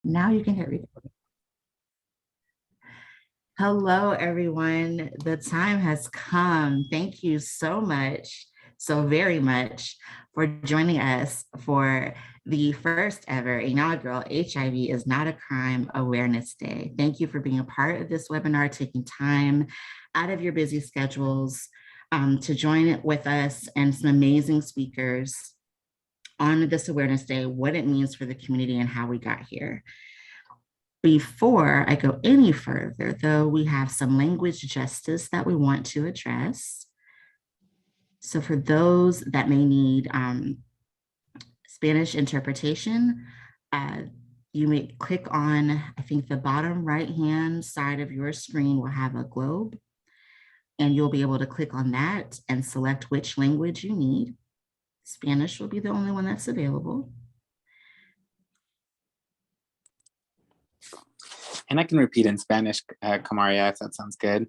Now you can hit record. Hello, everyone. The time has come. Thank you so much, so very much, for joining us for the first ever inaugural HIV is Not a Crime Awareness Day. Thank you for being a part of this webinar, taking time out of your busy schedules to join with us and some amazing speakers on this Awareness Day, what it means for the community and how we got here. Before I go any further, though, we have some language justice that we want to address. So for those that may need Spanish interpretation, you may click on, I think the bottom right-hand side of your screen will have a globe, and you'll be able to click on that and select which language you need. Spanish will be the only one that's available. And I can repeat in Spanish, Kamaria, if that sounds good.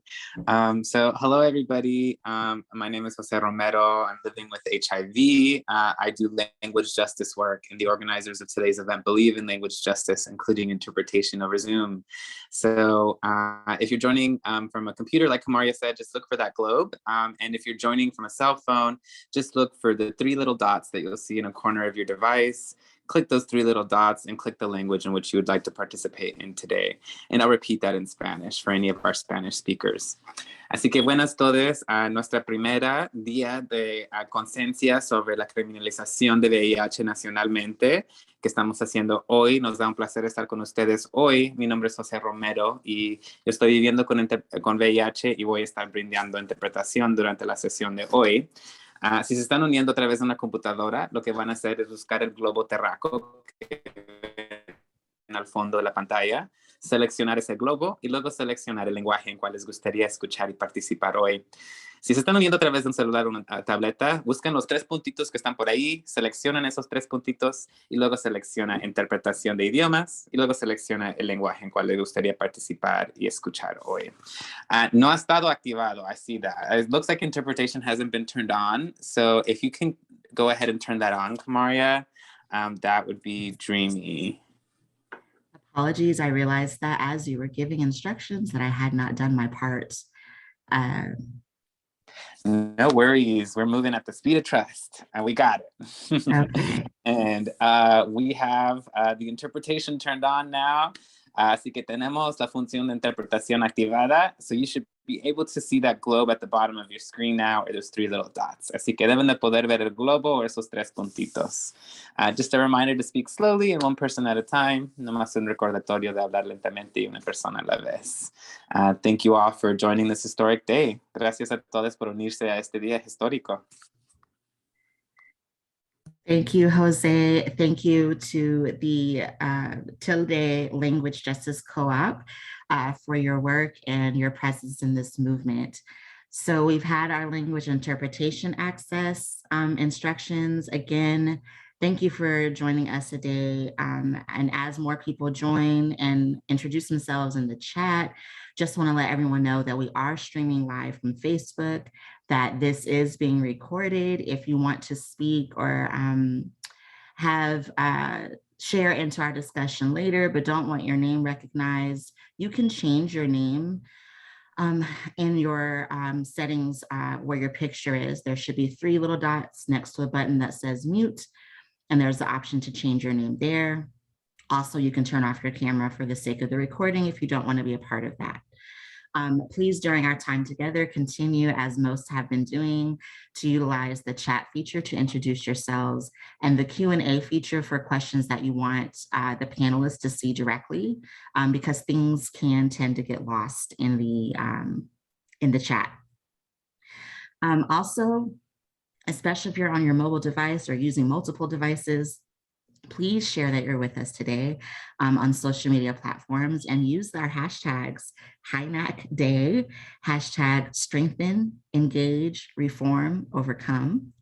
So hello, everybody. My name is Jose Romero. I'm living with HIV. I do language justice work, and the organizers of today's event believe in language justice, including interpretation over Zoom. So if you're joining from a computer, like Kamaria said, just look for that globe. And if you're joining from a cell phone, just look for the 3 little dots that you'll see in a corner of your device. Click those 3 little dots and click the language in which you would like to participate in today. And I'll repeat that in Spanish for any of our Spanish speakers. Así que buenas todos a nuestra primera día de conciencia sobre la criminalización de VIH nacionalmente que estamos haciendo hoy. Nos da un placer estar con ustedes hoy. Mi nombre es José Romero y yo estoy viviendo con VIH y voy a estar brindando interpretación durante la sesión de hoy. Si se están uniendo a través de una computadora, lo que van a hacer es buscar el globo terráqueo que ven al fondo de la pantalla, seleccionar ese globo y luego seleccionar el lenguaje en cual les gustaría escuchar y participar hoy. Si se están uniendo a través de un celular o una tableta, busquen los 3 puntitos que están por ahí, seleccionan esos 3 puntitos y luego selecciona interpretación de idiomas y luego selecciona el lenguaje en cual les gustaría participar y escuchar hoy. No ha estado activado. I see that. It looks like interpretation hasn't been turned on. So if you can go ahead and turn that on, Kamaria, that would be dreamy. Apologies, I realized that as you were giving instructions that I had not done my part. No worries. We're moving at the speed of trust, and we got it. Okay. And we have the interpretation turned on now. Así que tenemos la función de interpretación activada. So you should be able to see that globe at the bottom of your screen now, or those 3 little dots. Así que deben de poder ver el globo o esos 3 puntitos. Just a reminder to speak slowly and 1 person at a time. Nomás un recordatorio de hablar lentamente y una persona a la vez. Thank you all for joining this historic day. Gracias a todos por unirse a este día histórico. Thank you, Jose. Thank you to the Tilde Language Justice Co-op for your work and your presence in this movement. So we've had our language interpretation access instructions. Again, thank you for joining us today. And as more people join and introduce themselves in the chat, just want to let everyone know that we are streaming live from Facebook, that this is being recorded. If you want to speak or share into our discussion later, but don't want your name recognized, you can change your name in your settings where your picture is. There should be 3 little dots next to a button that says mute, and there's the option to change your name there. Also, you can turn off your camera for the sake of the recording if you don't want to be a part of that. Please, during our time together, continue, as most have been doing, to utilize the chat feature to introduce yourselves and the Q&A feature for questions that you want the panelists to see directly, because things can tend to get lost in the chat. Also, especially if you're on your mobile device or using multiple devices, please share that you're with us today on social media platforms and use our hashtags HINACDay, hashtag strengthen, engage, reform, overcome,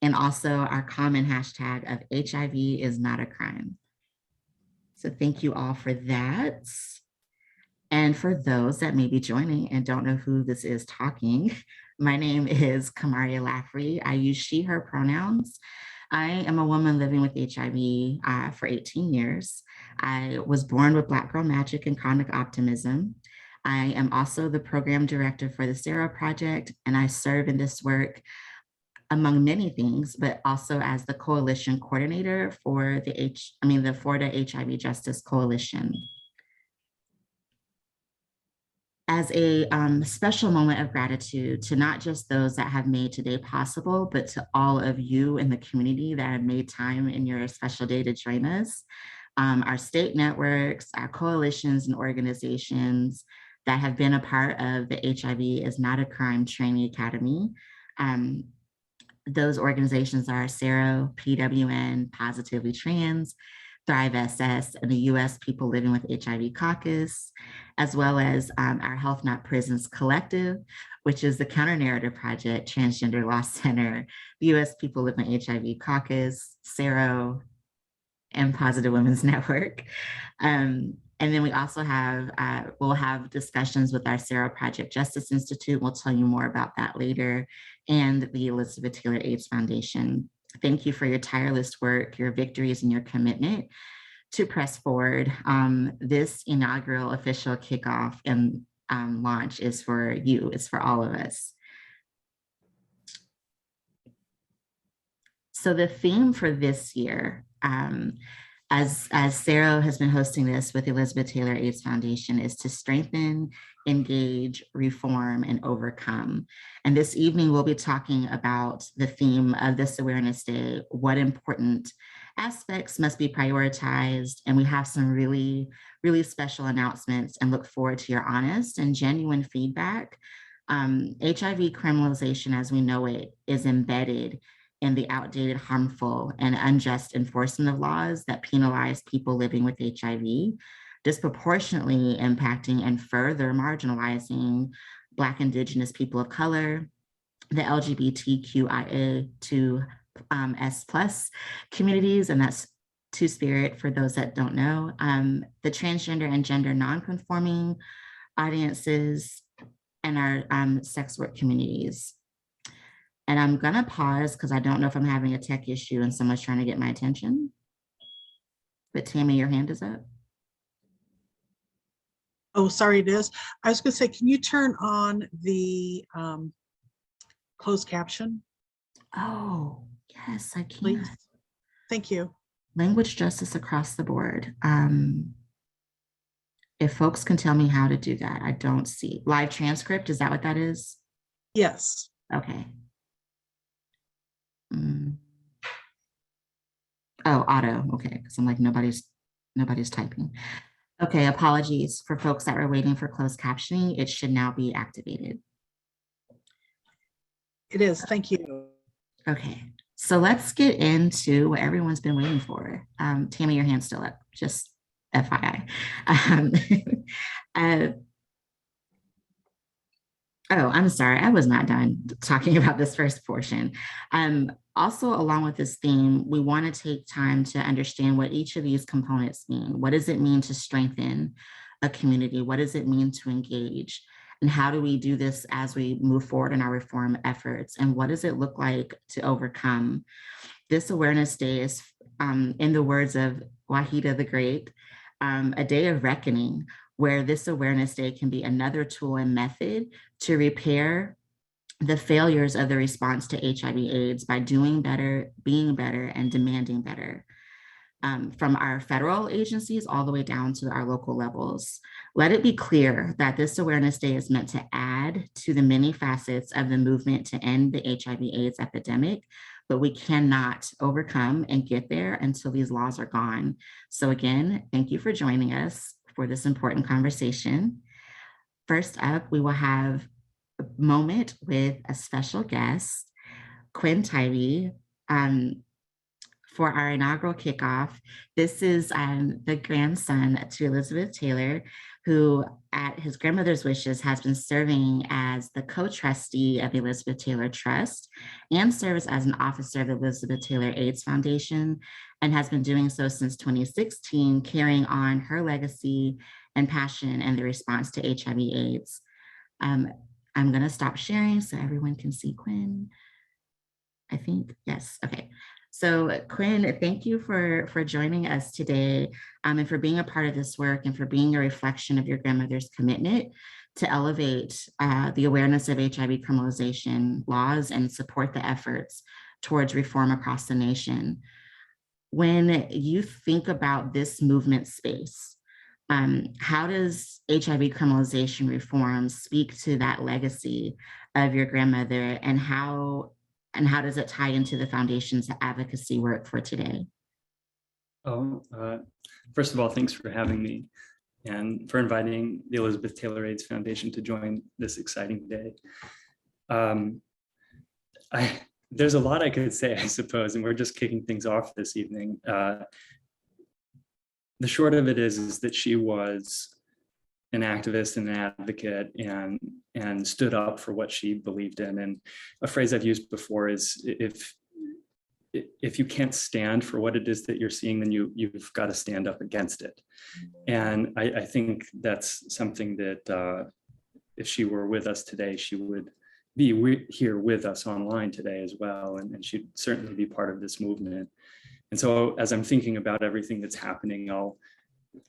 and also our common hashtag of HIV is not a crime. So thank you all for that. And for those that may be joining and don't know who this is talking, my name is Kamaria Laffrey. I use she, her pronouns. I am a woman living with HIV for 18 years. I was born with Black Girl Magic and chronic optimism. I am also the program director for the Sero Project, and I serve in this work among many things, but also as the coalition coordinator for the Florida HIV Justice Coalition. As a special moment of gratitude to not just those that have made today possible, but to all of you in the community that have made time in your special day to join us. Our state networks, our coalitions and organizations that have been a part of the HIV is Not a Crime Training Academy. Those organizations are Sero, PWN, Positively Trans, Thrive SS, and the U.S. People Living with HIV Caucus, as well as our Health Not Prisons Collective, which is the Counter Narrative Project, Transgender Law Center, the U.S. People Living with HIV Caucus, Sero, and Positive Women's Network. And then we also have, we'll have discussions with our Sero Project Justice Institute. We'll tell you more about that later, and the Elizabeth Taylor AIDS Foundation. Thank you for your tireless work, your victories, and your commitment to press forward. This inaugural official kickoff and launch is for you, it's for all of us. So the theme for this year, as Sero has been hosting this with Elizabeth Taylor AIDS Foundation, is to strengthen, engage, reform, and overcome. And this evening, we'll be talking about the theme of this Awareness Day, what important aspects must be prioritized. And we have some really, really special announcements and look forward to your honest and genuine feedback. HIV criminalization, as we know it, is embedded in the outdated, harmful, and unjust enforcement of laws that penalize people living with HIV, disproportionately impacting and further marginalizing Black, Indigenous people of color, the LGBTQIA2S+ communities, and that's Two-Spirit for those that don't know, the transgender and gender non-conforming audiences, and our sex work communities. And I'm gonna pause because I don't know if I'm having a tech issue and someone's trying to get my attention. But Tammy, your hand is up. Oh, sorry, it is. I was gonna say, can you turn on the closed caption? Oh, yes, I can. Please. Thank you. Language justice across the board. If folks can tell me how to do that, I don't see. Live transcript, is that what that is? Yes. Okay. Oh, auto, okay, because I'm like, nobody's typing. Okay, apologies for folks that were waiting for closed captioning. It should now be activated. It is, thank you. Okay, so let's get into what everyone's been waiting for. Tammy, your hand's still up, just FYI. Oh, I'm sorry, I was not done talking about this first portion. Also, along with this theme, we want to take time to understand what each of these components mean. What does it mean to strengthen a community? What does it mean to engage? And how do we do this as we move forward in our reform efforts? And what does it look like to overcome? This Awareness Day is, in the words of Wahida the Great, a day of reckoning, where this Awareness Day can be another tool and method to repair the failures of the response to HIV/AIDS by doing better, being better, and demanding better. From our federal agencies all the way down to our local levels. Let it be clear that this Awareness Day is meant to add to the many facets of the movement to end the HIV/AIDS epidemic, but we cannot overcome and get there until these laws are gone. So again, thank you for joining us for this important conversation. First up, we will have a moment with a special guest, Quinn Tybee, for our inaugural kickoff. This is the grandson to Elizabeth Taylor, who at his grandmother's wishes has been serving as the co-trustee of Elizabeth Taylor Trust and serves as an officer of the Elizabeth Taylor AIDS Foundation, and has been doing so since 2016, carrying on her legacy and passion in the response to HIV/AIDS. I'm gonna stop sharing so everyone can see Quinn. I think, yes, okay. So Quinn, thank you for joining us today, and for being a part of this work and for being a reflection of your grandmother's commitment to elevate the awareness of HIV criminalization laws and support the efforts towards reform across the nation. When you think about this movement space, how does HIV criminalization reform speak to that legacy of your grandmother, and how does it tie into the foundation's advocacy work for today? Oh, first of all, thanks for having me and for inviting the Elizabeth Taylor AIDS Foundation to join this exciting day. There's a lot I could say, I suppose, and we're just kicking things off this evening. The short of it is that she was an activist and an advocate and stood up for what she believed in. And a phrase I've used before is, if you can't stand for what it is that you're seeing, then you've got to stand up against it. And I think that's something that if she were with us today, she would be here with us online today as well. And she'd certainly be part of this movement. And so as I'm thinking about everything that's happening, I'll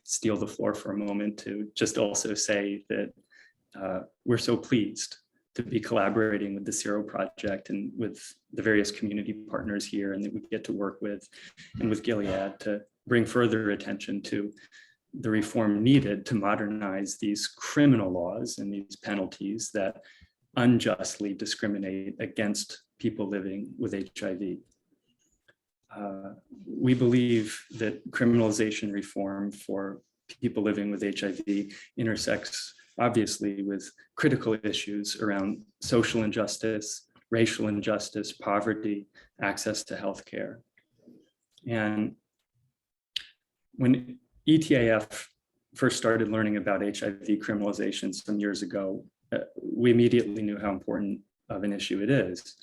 steal the floor for a moment to just also say that we're so pleased to be collaborating with the Sero Project and with the various community partners here, and that we get to work with and with Gilead to bring further attention to the reform needed to modernize these criminal laws and these penalties that unjustly discriminate against people living with HIV. We believe that criminalization reform for people living with HIV intersects obviously with critical issues around social injustice, racial injustice, poverty, access to healthcare. And when ETAF first started learning about HIV criminalization some years ago, we immediately knew how important of an issue it is.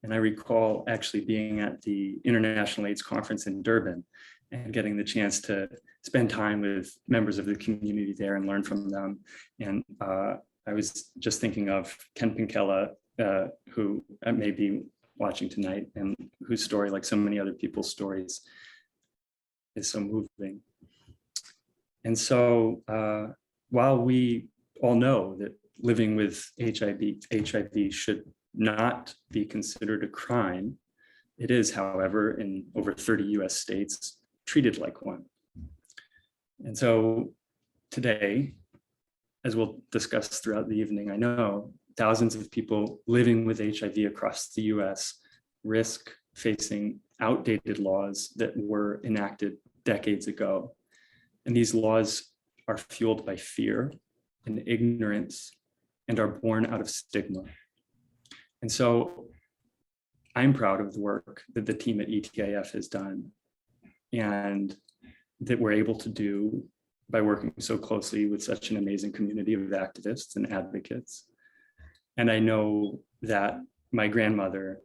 And I recall actually being at the International AIDS Conference in Durban and getting the chance to spend time with members of the community there and learn from them. And I was just thinking of Ken Pinkella, who may be watching tonight, and whose story, like so many other people's stories, is so moving. And so while we all know that living with HIV should not be considered a crime, it is, however, in over 30 US states, treated like one. And so today, as we'll discuss throughout the evening, I know thousands of people living with HIV across the US risk facing outdated laws that were enacted decades ago. And these laws are fueled by fear and ignorance and are born out of stigma. And so I'm proud of the work that the team at ETAF has done and that we're able to do by working so closely with such an amazing community of activists and advocates. And I know that my grandmother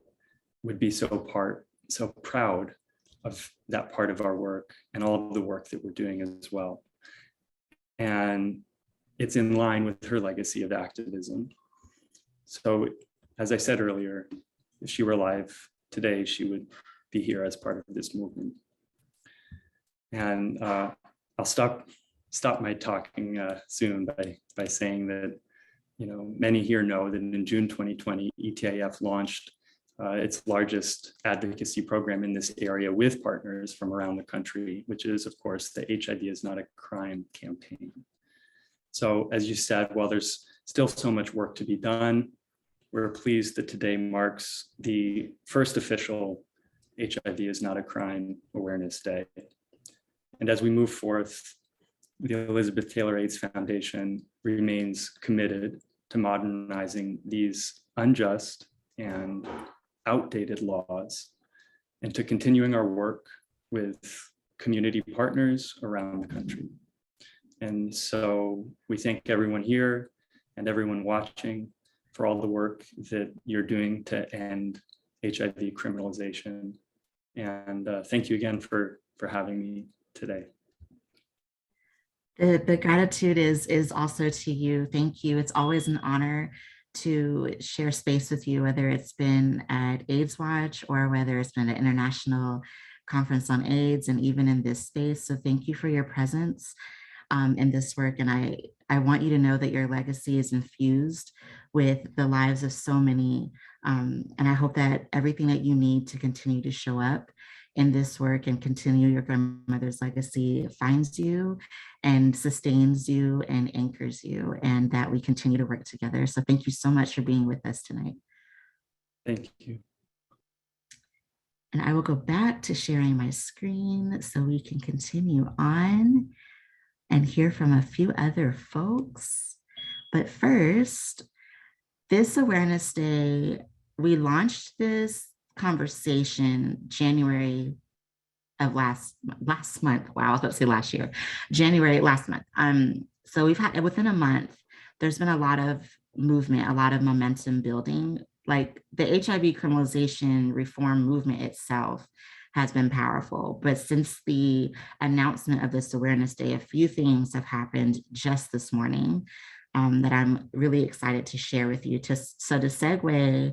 would be so proud of that part of our work and all of the work that we're doing as well. And it's in line with her legacy of activism. So as I said earlier, if she were alive today, she would be here as part of this movement. And I'll stop my talking soon by saying that, many here know that in June 2020, ETAF launched its largest advocacy program in this area with partners from around the country, which is, of course, the HIV is not a crime campaign. So as you said, while there's still so much work to be done, we're pleased that today marks the first official HIV is not a crime awareness day. And as we move forth, the Elizabeth Taylor AIDS Foundation remains committed to modernizing these unjust and outdated laws and to continuing our work with community partners around the country. And so we thank everyone here and everyone watching for all the work that you're doing to end HIV criminalization. And thank you again for having me today. The gratitude is also to you. Thank you. It's always an honor to share space with you, whether it's been at AIDS Watch or whether it's been an international conference on AIDS and even in this space. So thank you for your presence in this work. And I want you to know that your legacy is infused with the lives of so many. And I hope that everything that you need to continue to show up in this work and continue your grandmother's legacy finds you and sustains you and anchors you, and that we continue to work together. So thank you so much for being with us tonight. Thank you. And I will go back to sharing my screen so we can continue on and hear from a few other folks. But first, this Awareness Day, we launched this conversation January of last month. Wow, I was about to say last year, January last month. So we've had, within a month, there's been a lot of movement, a lot of momentum building. Like the HIV criminalization reform movement itself has been powerful. But since the announcement of this Awareness Day, a few things have happened just this morning that I'm really excited to share with you. So to segue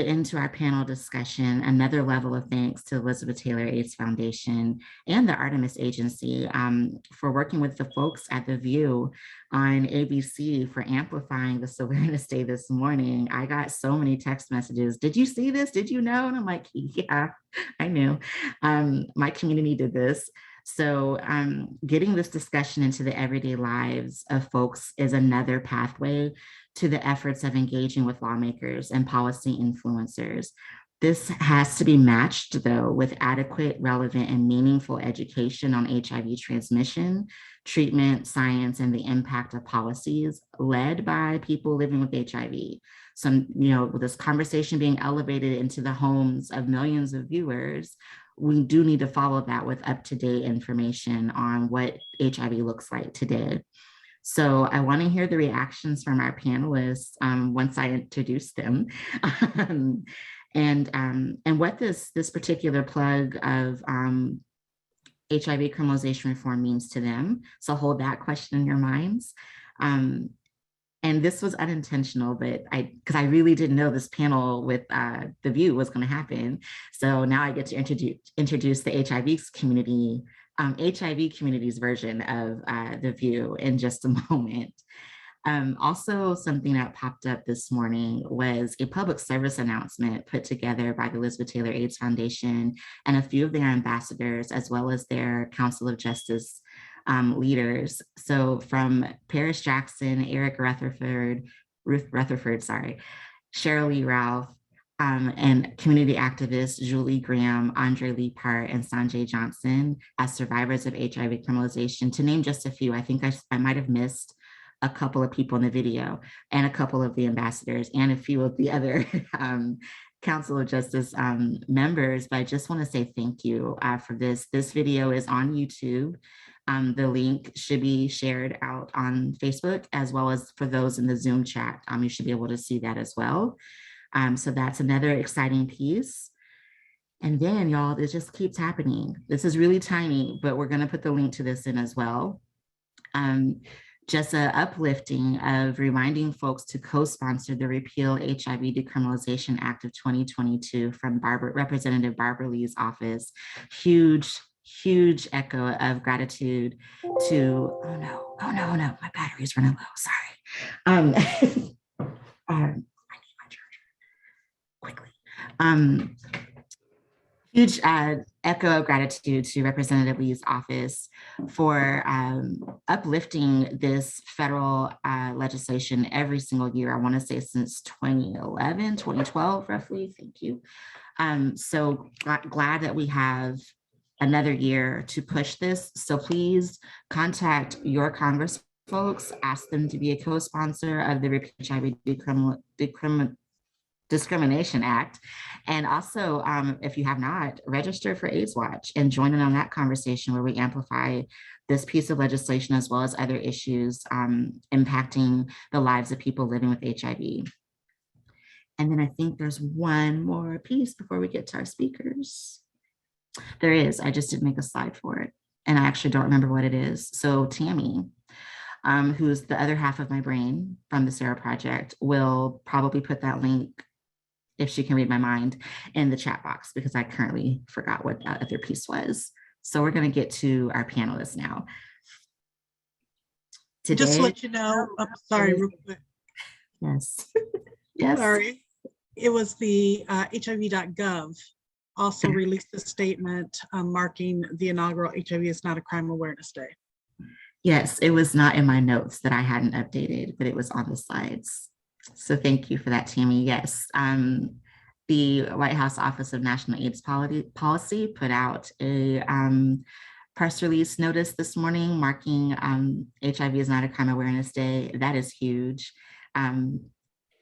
into our panel discussion, another level of thanks to Elizabeth Taylor AIDS Foundation and the Artemis Agency for working with the folks at The View on ABC for amplifying this Awareness Day this morning. I got so many text messages. Did you see this? Did you know? And I'm like, yeah, I knew. My community did this. So getting this discussion into the everyday lives of folks is another pathway to the efforts of engaging with lawmakers and policy influencers. This has to be matched, though, with adequate, relevant, and meaningful education on HIV transmission, treatment, science, and the impact of policies led by people living with HIV. So, with this conversation being elevated into the homes of millions of viewers, we do need to follow that with up-to-date information on what HIV looks like today. So I want to hear the reactions from our panelists once I introduce them, and what this particular plug of HIV criminalization reform means to them. So hold that question in your minds. And this was unintentional, but because I really didn't know this panel with The View was going to happen. So now I get to introduce the HIV community's version of The View in just a moment. Also, something that popped up this morning was a public service announcement put together by the Elizabeth Taylor AIDS Foundation and a few of their ambassadors, as well as their Council of Justice leaders. So from Paris Jackson, Eric Rutherford, Cheryl Lee Ralph, and community activists Julie Graham, Andre Leapart, and Sanjay Johnson as survivors of HIV criminalization, to name just a few. I think I might have missed a couple of people in the video and a couple of the ambassadors and a few of the other Council of Justice members, but I just want to say thank you for this. This video is on YouTube. The link should be shared out on Facebook, as well as for those in the Zoom chat. You should be able to see that as well. So that's another exciting piece. And then, y'all, it just keeps happening. This is really tiny, but we're going to put the link to this in as well. Just an uplifting of reminding folks to co-sponsor the Repeal HIV Decriminalization Act of 2022 from Representative Barbara Lee's office. Huge echo of gratitude to, oh no, my battery's running low, sorry. I need my charger quickly. Huge echo of gratitude to Representative Lee's office for uplifting this federal legislation every single year. I want to say since 2011, 2012, roughly. Thank you. So glad that we have another year to push this. So please contact your Congress folks, ask them to be a co-sponsor of the HIV Discrimination Act. And also, if you have not, register for AIDS Watch and join in on that conversation where we amplify this piece of legislation as well as other issues impacting the lives of people living with HIV. And then I think there's one more piece before we get to our speakers. There is, I just didn't make a slide for it. And I actually don't remember what it is. So Tammy, who's the other half of my brain from the Sero Project, will probably put that link, if she can read my mind, in the chat box, because I currently forgot what that other piece was. So we're going to get to our panelists now. Today, Just to let you know, sorry, real quick. Yes. Yes. Sorry. It was the HIV.gov also released a statement marking the inaugural HIV is Not a Crime Awareness Day. Yes, it was not in my notes that I hadn't updated, but it was on the slides. So thank you for that, Tammy. Yes, the White House Office of National AIDS Policy put out a press release notice this morning marking HIV is Not a Crime Awareness Day. That is huge.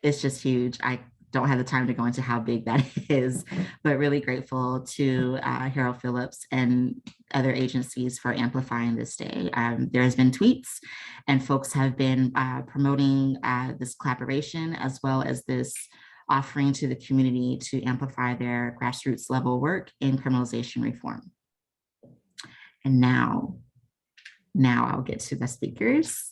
It's just huge. I don't have the time to go into how big that is, but really grateful to Harold Phillips and other agencies for amplifying this day. There has been tweets and folks have been promoting this collaboration, as well as this offering to the community to amplify their grassroots level work in criminalization reform. And now I'll get to the speakers.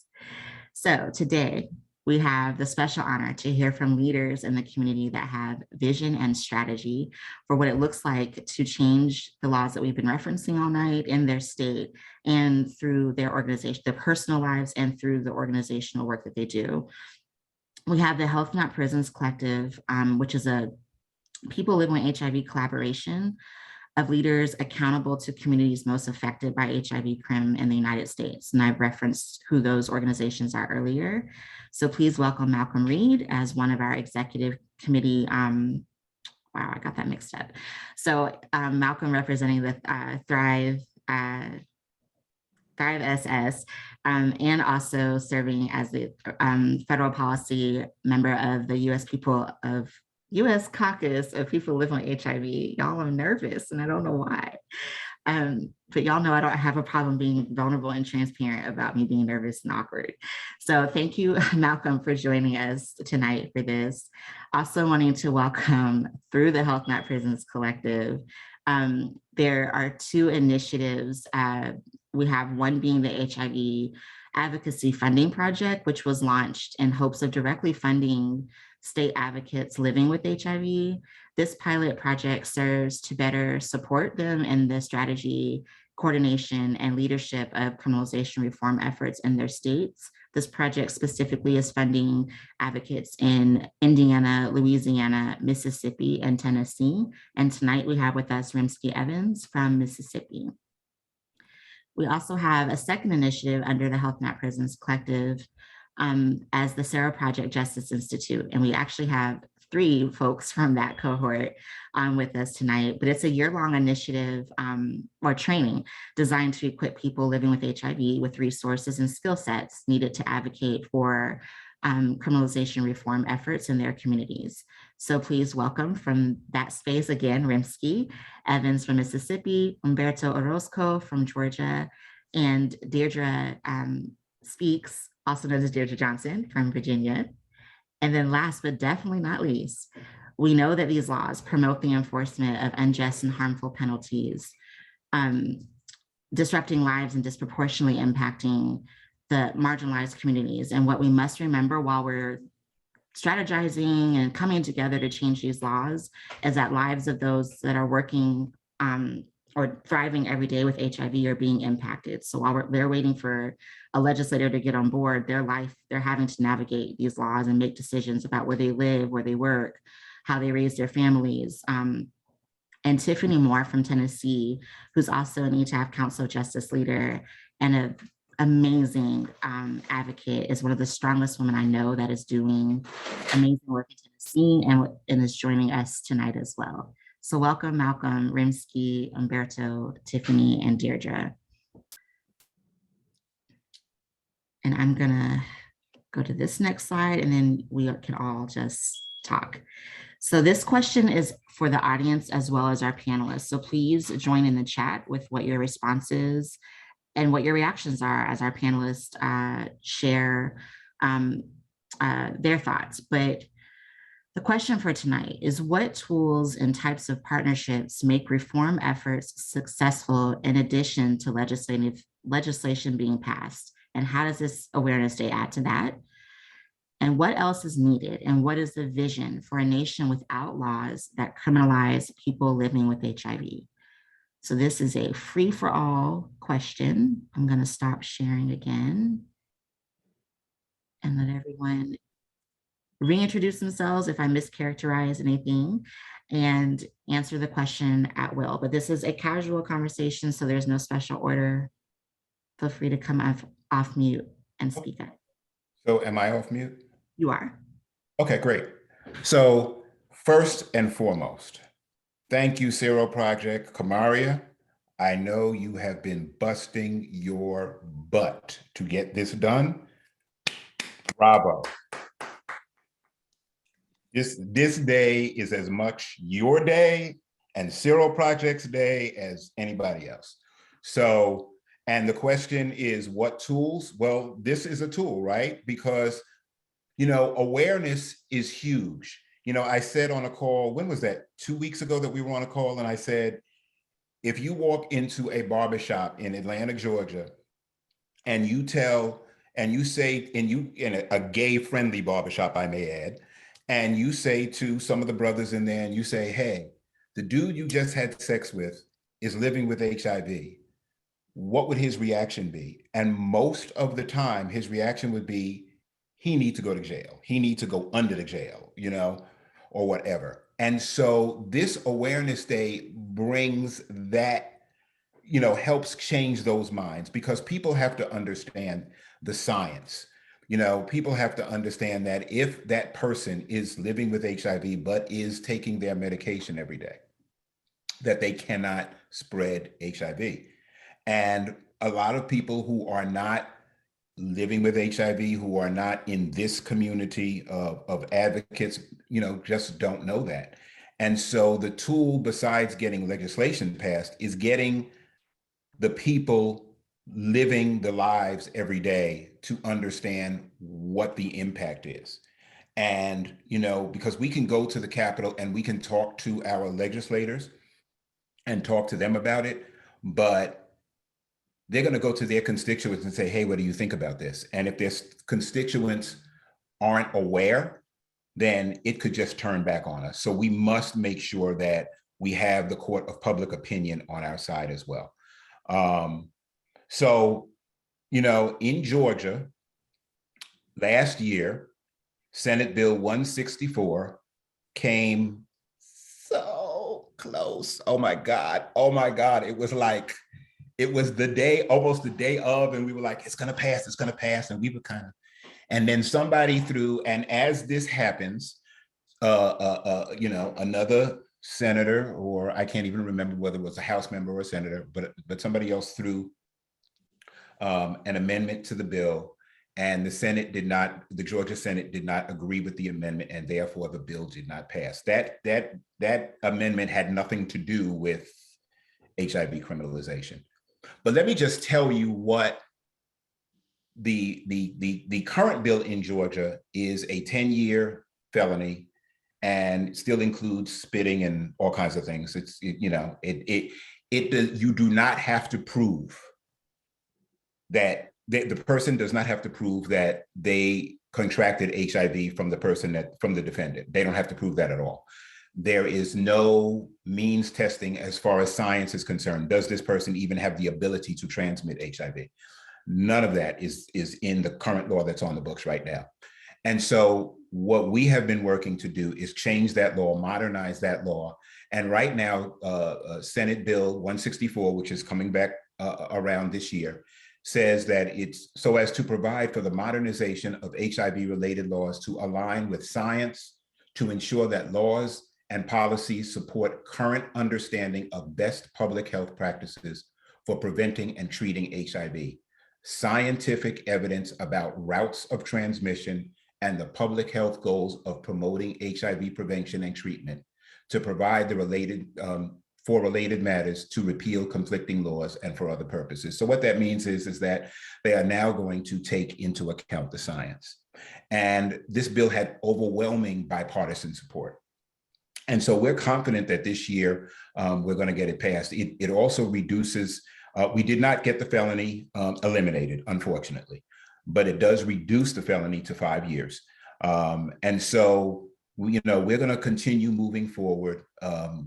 So today, we have the special honor to hear from leaders in the community that have vision and strategy for what it looks like to change the laws that we've been referencing all night in their state and through their organization, their personal lives, and through the organizational work that they do. We have the Health Not Prisons Collective, which is a people living with HIV collaboration of leaders accountable to communities most affected by HIV crime in the United States. And I've referenced who those organizations are earlier. So please welcome Malcolm Reed as one of our executive committee. Wow, I got that mixed up. So Malcolm representing the Thrive SS, and also serving as the federal policy member of the U.S. Caucus of People Living with HIV. Y'all are nervous, and I don't know why. But y'all know I don't have a problem being vulnerable and transparent about me being nervous and awkward. So thank you, Malcolm, for joining us tonight for this. Also wanting to welcome through the Health Not Prisons Collective. There are two initiatives. We have one being the HIV Advocacy Funding Project, which was launched in hopes of directly funding state advocates living with HIV. This pilot project serves to better support them in the strategy, coordination, and leadership of criminalization reform efforts in their states. This project specifically is funding advocates in Indiana, Louisiana, Mississippi, and Tennessee. And tonight we have with us Rimsky Evans from Mississippi. We also have a second initiative under the Health Not Prisons Collective as the Sero Project Justice Institute. And we actually have 3 folks from that cohort with us tonight, but it's a year-long initiative or training designed to equip people living with HIV with resources and skill sets needed to advocate for criminalization reform efforts in their communities. So please welcome from that space again, Rimsky Evans from Mississippi, Umberto Orozco from Georgia, and Deirdre Speaks, also known as Deirdre Johnson from Virginia. And then last but definitely not least, we know that these laws promote the enforcement of unjust and harmful penalties, disrupting lives and disproportionately impacting the marginalized communities. And what we must remember while we're strategizing and coming together to change these laws is that lives of those that are working or thriving every day with HIV are being impacted. So while they're waiting for a legislator to get on board, they're having to navigate these laws and make decisions about where they live, where they work, how they raise their families. And Tiffany Moore from Tennessee, who's also an ETAF Council of Justice leader and an amazing advocate, is one of the strongest women I know that is doing amazing work in Tennessee and is joining us tonight as well. So welcome, Malcolm, Rimsky, Umberto, Tiffany, and Deirdre. And I'm gonna go to this next slide and then we can all just talk. So this question is for the audience as well as our panelists. So please join in the chat with what your responses and what your reactions are as our panelists share their thoughts. But the question for tonight is, what tools and types of partnerships make reform efforts successful in addition to legislation being passed And how does this Awareness Day add to that? And what else is needed? And what is the vision for a nation without laws that criminalize people living with HIV? So this is a free for all question. I'm going to stop sharing again and let everyone reintroduce themselves if I mischaracterize anything and answer the question at will. But this is a casual conversation, so there's no special order. Feel free to come off mute and speak up. So am I off mute? You are. Okay, great. So first and foremost, thank you, Sero Project. Kamaria, I know you have been busting your butt to get this done. Bravo. This day is as much your day and Sero Project's day as anybody else. So, and the question is what tools? Well, this is a tool, right? Because, you know, awareness is huge. You know, I said on a call, when was that? 2 weeks ago that we were on a call, and I said, if you walk into a barbershop in Atlanta, Georgia, and you tell, and you say, in a gay-friendly barbershop, I may add, and you say to some of the brothers in there, and you say, hey, the dude you just had sex with is living with HIV, what would his reaction be? And most of the time, his reaction would be, he needs to go to jail. He needs to go under the jail, you know, or whatever. And so this Awareness Day brings that, you know, helps change those minds, because people have to understand the science. You know, people have to understand that if that person is living with HIV, but is taking their medication every day, that they cannot spread HIV. And a lot of people who are not living with HIV, who are not in this community of advocates, you know, just don't know that. And so the tool, besides getting legislation passed, is getting the people living the lives every day to understand what the impact is. And, you know, because we can go to the Capitol and we can talk to our legislators and talk to them about it, but they're going to go to their constituents and say, hey, what do you think about this? And if their constituents aren't aware, then it could just turn back on us. So we must make sure that we have the court of public opinion on our side as well. So, you know, in Georgia, last year, Senate Bill 164 came so close. Oh my God. Oh my God. It was like, it was the day, almost the day of, and we were like, it's gonna pass, it's gonna pass. And we were kind of, and then somebody threw, and as this happens, you know, another senator, or I can't even remember whether it was a House member or a senator, but somebody else threw an amendment to the bill, and the Georgia Senate did not agree with the amendment, and therefore the bill did not pass. That amendment had nothing to do with HIV criminalization. But let me just tell you what the current bill in Georgia is: a 10-year felony, and still includes spitting and all kinds of things. You do not have to prove that the person does not have to prove that they contracted HIV from the defendant. They don't have to prove that at all. There is no means testing as far as science is concerned. Does this person even have the ability to transmit HIV? None of that is in the current law that's on the books right now. And so what we have been working to do is change that law, modernize that law. And right now, Senate Bill 164, which is coming back around this year, says that it's so as to provide for the modernization of HIV-related laws to align with science, to ensure that laws and policies support current understanding of best public health practices for preventing and treating HIV, scientific evidence about routes of transmission, and the public health goals of promoting HIV prevention and treatment, to provide the related matters, to repeal conflicting laws, and for other purposes. So what that means is that they are now going to take into account the science. And this bill had overwhelming bipartisan support. And so we're confident that this year we're going to get it passed. It also reduces We did not get the felony eliminated, unfortunately, but it does reduce the felony to 5 years. And so, we're going to continue moving forward.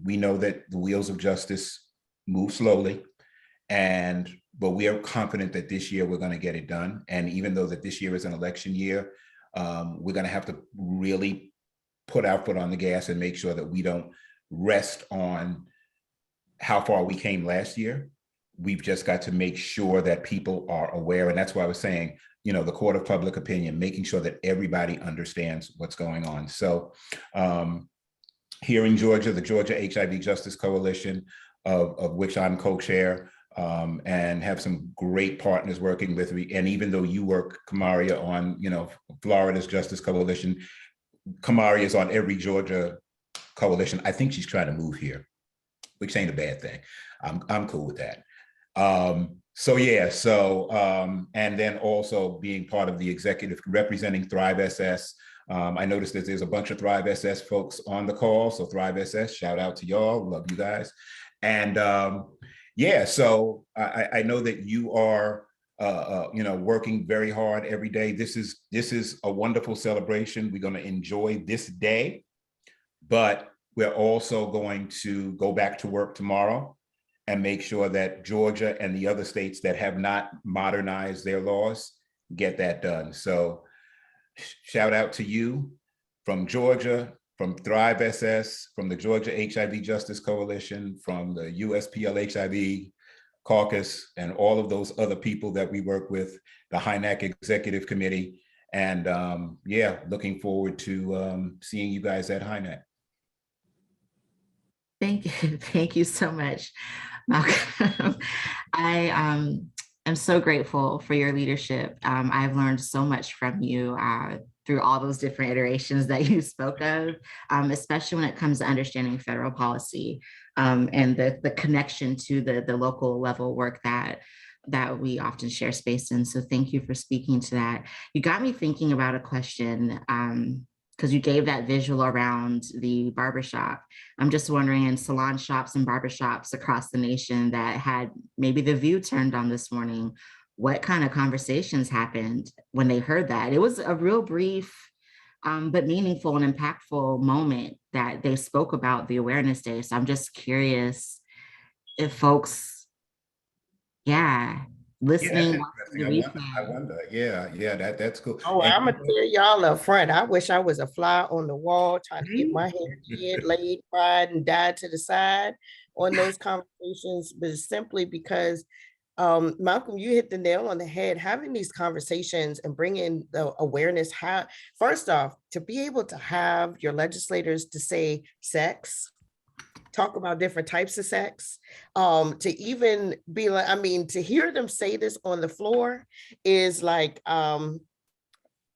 We know that the wheels of justice move slowly, but we are confident that this year we're going to get it done. And even though that this year is an election year, we're going to have to really put our foot on the gas and make sure that we don't rest on how far we came last year. We've just got to make sure that people are aware. And that's why I was saying, the court of public opinion, making sure that everybody understands what's going on. So here in Georgia, the Georgia HIV Justice Coalition, of which I'm co-chair, and have some great partners working with me. And even though you work, Kamaria, on, Florida's Justice Coalition, Kamaria is on every Georgia coalition. I think she's trying to move here, which ain't a bad thing. I'm cool with that. And then also being part of the executive representing Thrive SS. I noticed that there's a bunch of Thrive SS folks on the call. So Thrive SS, shout out to y'all, love you guys. And so I know that you are, working very hard every day. This is a wonderful celebration. We're going to enjoy this day, but we're also going to go back to work tomorrow and make sure that Georgia and the other states that have not modernized their laws get that done. So shout out to you from Georgia, from Thrive SS, from the Georgia HIV Justice Coalition, from the USPL HIV Caucus, and all of those other people that we work with, the HINAC Executive Committee. And looking forward to seeing you guys at HINAC. Thank you. Thank you so much, Malcolm. I am so grateful for your leadership. I've learned so much from you through all those different iterations that you spoke of, especially when it comes to understanding federal policy and the connection to the local level work that we often share space in. So thank you for speaking to that. You got me thinking about a question, because you gave that visual around the barbershop. I'm just wondering, in salon shops and barbershops across the nation that had maybe the view turned on this morning, what kind of conversations happened when they heard that? It was a real brief, but meaningful and impactful moment that they spoke about the Awareness Day. So I'm just curious if folks, listening. I wonder. That's cool. Oh, I'm gonna tell y'all up front. I wish I was a fly on the wall trying to get my hair did, laid, fried, and dyed to the side on those conversations, but simply because Malcolm, you hit the nail on the head. Having these conversations and bringing the awareness, first off, to be able to have your legislators to say sex, talk about different types of sex, to even be like, to hear them say this on the floor is like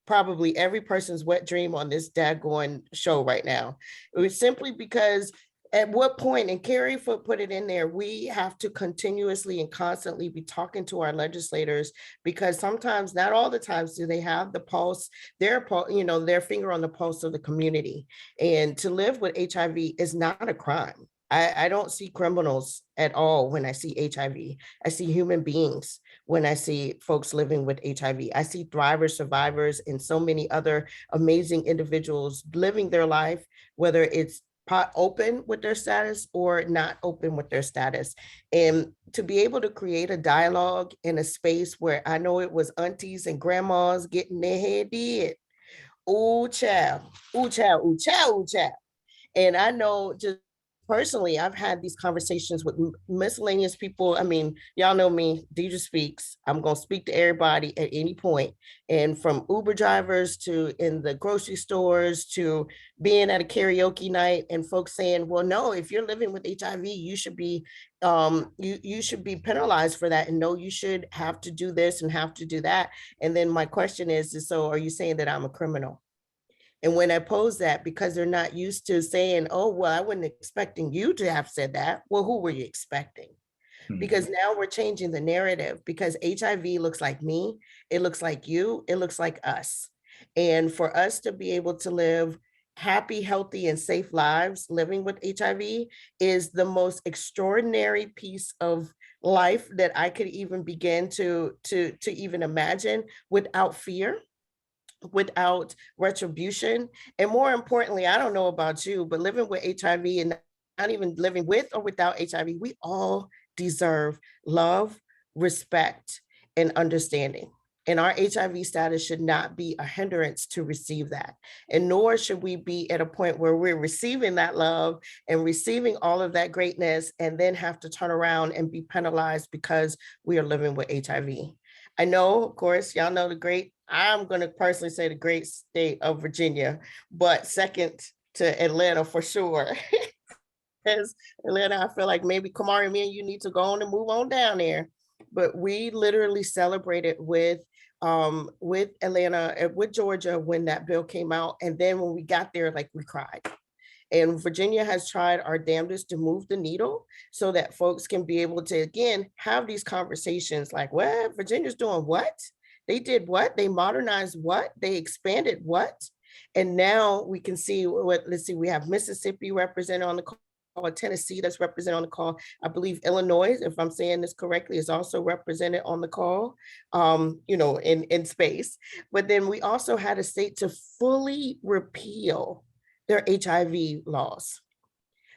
probably every person's wet dream on this daggone show right now. It was simply because at what point, and Carrie put it in there, we have to continuously and constantly be talking to our legislators, because sometimes, not all the times, do they have the pulse, their finger on the pulse of the community. And to live with HIV is not a crime. I don't see criminals at all when I see HIV. I see human beings when I see folks living with HIV. I see thrivers, survivors, and so many other amazing individuals living their life, whether it's open with their status or not open with their status. And to be able to create a dialogue in a space where I know it was aunties and grandmas getting their head did. Ooh, child, ooh, child, ooh, child, ooh, child. And I know just personally, I've had these conversations with miscellaneous people. Y'all know me, Deidre Speaks. I'm going to speak to everybody at any point. And from Uber drivers to in the grocery stores to being at a karaoke night, and folks saying, well, no, if you're living with HIV, you should be you should be penalized for that. And no, you should have to do this and have to do that. And then my question is, so are you saying that I'm a criminal? And when I pose that, because they're not used to saying, oh, well, I wasn't expecting you to have said that. Well, who were you expecting? Because now we're changing the narrative, because HIV looks like me, it looks like you, it looks like us. And for us to be able to live happy, healthy, and safe lives living with HIV is the most extraordinary piece of life that I could even begin to even imagine without fear, without retribution. And more importantly, I don't know about you, but living with HIV, and not even living with or without HIV, we all deserve love, respect, and understanding. And our HIV status should not be a hindrance to receive that. And nor should we be at a point where we're receiving that love and receiving all of that greatness and then have to turn around and be penalized because we are living with HIV. I know, of course, y'all know I'm going to personally say the great state of Virginia, but second to Atlanta for sure. Because Atlanta, I feel like maybe Kamari, me and you need to go on and move on down there. But we literally celebrated with Atlanta, with Georgia when that bill came out. And then when we got there, like we cried. And Virginia has tried our damnedest to move the needle so that folks can be able to, again, have these conversations like, well, Virginia's doing what? They did what? They modernized what? They expanded what? And now we can see what, let's see, we have Mississippi represented on the call, Tennessee that's represented on the call. I believe Illinois, if I'm saying this correctly, is also represented on the call, in space. But then we also had a state to fully repeal their HIV laws.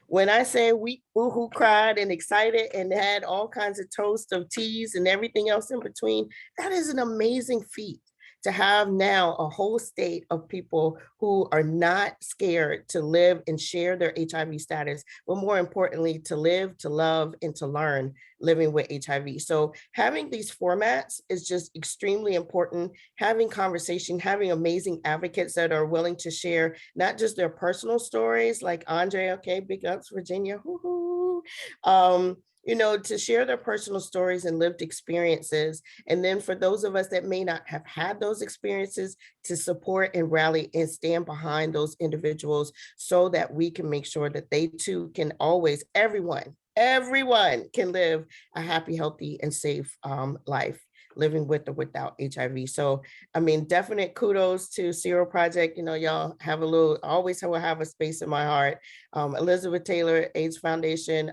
When I say we boohoo cried and excited and had all kinds of toast of teas and everything else in between, that is an amazing feat to have now a whole state of people who are not scared to live and share their HIV status, but more importantly, to live, to love, and to learn living with HIV. So having these formats is just extremely important. Having conversation, having amazing advocates that are willing to share not just their personal stories, like Andre, okay, big ups, Virginia, hoo-hoo. To share their personal stories and lived experiences. And then for those of us that may not have had those experiences, to support and rally and stand behind those individuals so that we can make sure that they too can always, everyone can live a happy, healthy, and safe life, living with or without HIV. So, I mean, definite kudos to Sero Project. Y'all have always will have a space in my heart. Elizabeth Taylor, AIDS Foundation.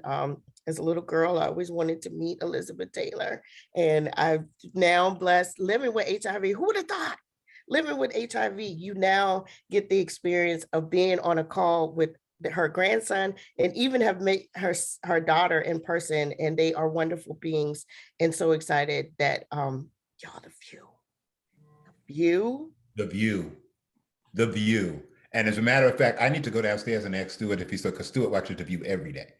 As a little girl, I always wanted to meet Elizabeth Taylor. And I'm now blessed living with HIV. Who would have thought? Living with HIV, you now get the experience of being on a call with her grandson and even have met her daughter in person, and they are wonderful beings. And so excited that y'all, the view. And as a matter of fact, I need to go downstairs and ask Stuart if he's so, because Stuart watches the View every day.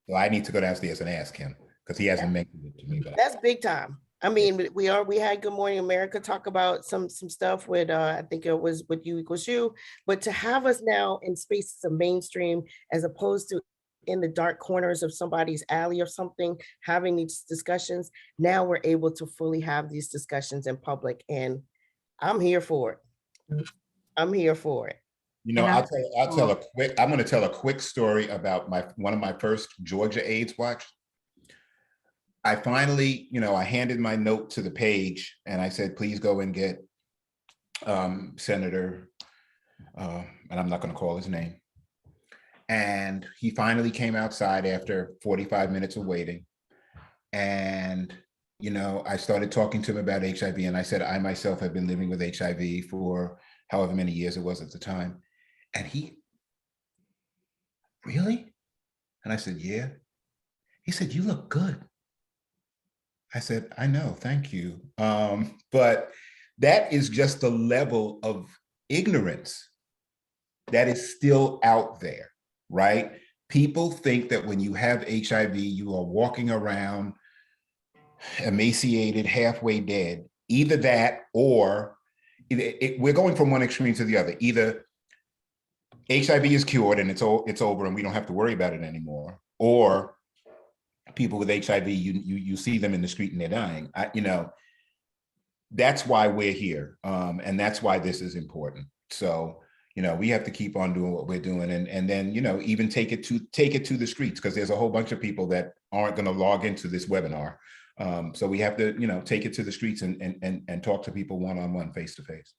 So I need to go downstairs and ask him because he hasn't mentioned it to me. That's big time. I mean, we had Good Morning America talk about some stuff with, I think it was with You Equals You, but to have us now in spaces of mainstream, as opposed to in the dark corners of somebody's alley or something, having these discussions, now we're able to fully have these discussions in public. And I'm here for it. I'm here for it. I'm going to tell a quick story about one of my first Georgia AIDS watch. I finally, I handed my note to the page and I said, please go and get Senator, and I'm not going to call his name. And he finally came outside after 45 minutes of waiting. And, I started talking to him about HIV, and I said, I myself have been living with HIV for however many years it was at the time. And he, really? And I said, yeah. He said, you look good. I said, I know, thank you. But that is just the level of ignorance that is still out there, right? People think that when you have HIV, you are walking around emaciated, halfway dead. Either that, or we're going from one extreme to the other. Either HIV is cured and it's over and we don't have to worry about it anymore, or people with HIV, you see them in the street and they're dying. That's why we're here, and that's why this is important. So we have to keep on doing what we're doing, and then even take it to the streets, because there's a whole bunch of people that aren't going to log into this webinar. So we have to take it to the streets and talk to people one-on-one, face-to-face.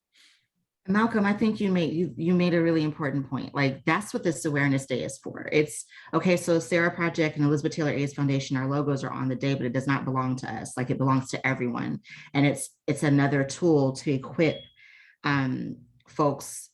Malcolm, I think you made a really important point. Like that's what this Awareness Day is for. It's okay. So Sero Project and Elizabeth Taylor AIDS Foundation, our logos are on the day, but it does not belong to us. Like it belongs to everyone, and it's another tool to equip folks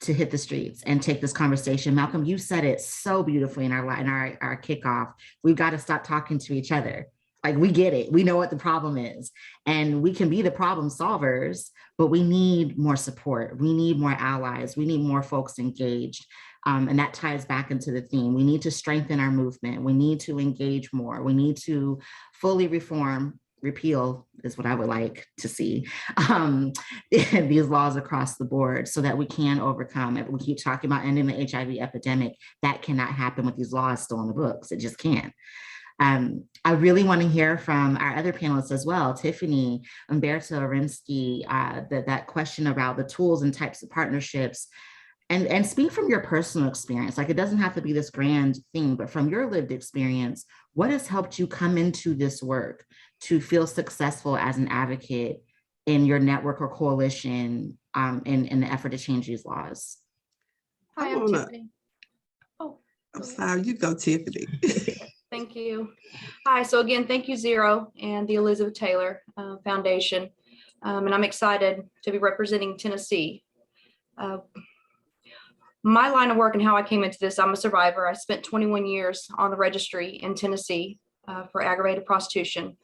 to hit the streets and take this conversation. Malcolm, you said it so beautifully in our kickoff. We've got to stop talking to each other. Like we get it. We know what the problem is, and we can be the problem solvers, but we need more support. We need more allies. We need more folks engaged. And that ties back into the theme. We need to strengthen our movement. We need to engage more. We need to fully reform. Repeal is what I would like to see, these laws across the board so that we can overcome it. We keep talking about ending the HIV epidemic. That cannot happen with these laws still in the books. It just can't. I really want to hear from our other panelists as well, Tiffany, Umberto, Rimsky, that question about the tools and types of partnerships, and speak from your personal experience. Like it doesn't have to be this grand thing, but from your lived experience, what has helped you come into this work to feel successful as an advocate in your network or coalition in the effort to change these laws? Hi, I'm Tiffany. Oh, I'm sorry, you go, Tiffany. thank you. Hi, so again, thank you, Sero and the Elizabeth Taylor Foundation. And I'm excited to be representing Tennessee. My line of work and how I came into this, I'm a survivor. I spent 21 years on the registry in Tennessee for aggravated prostitution.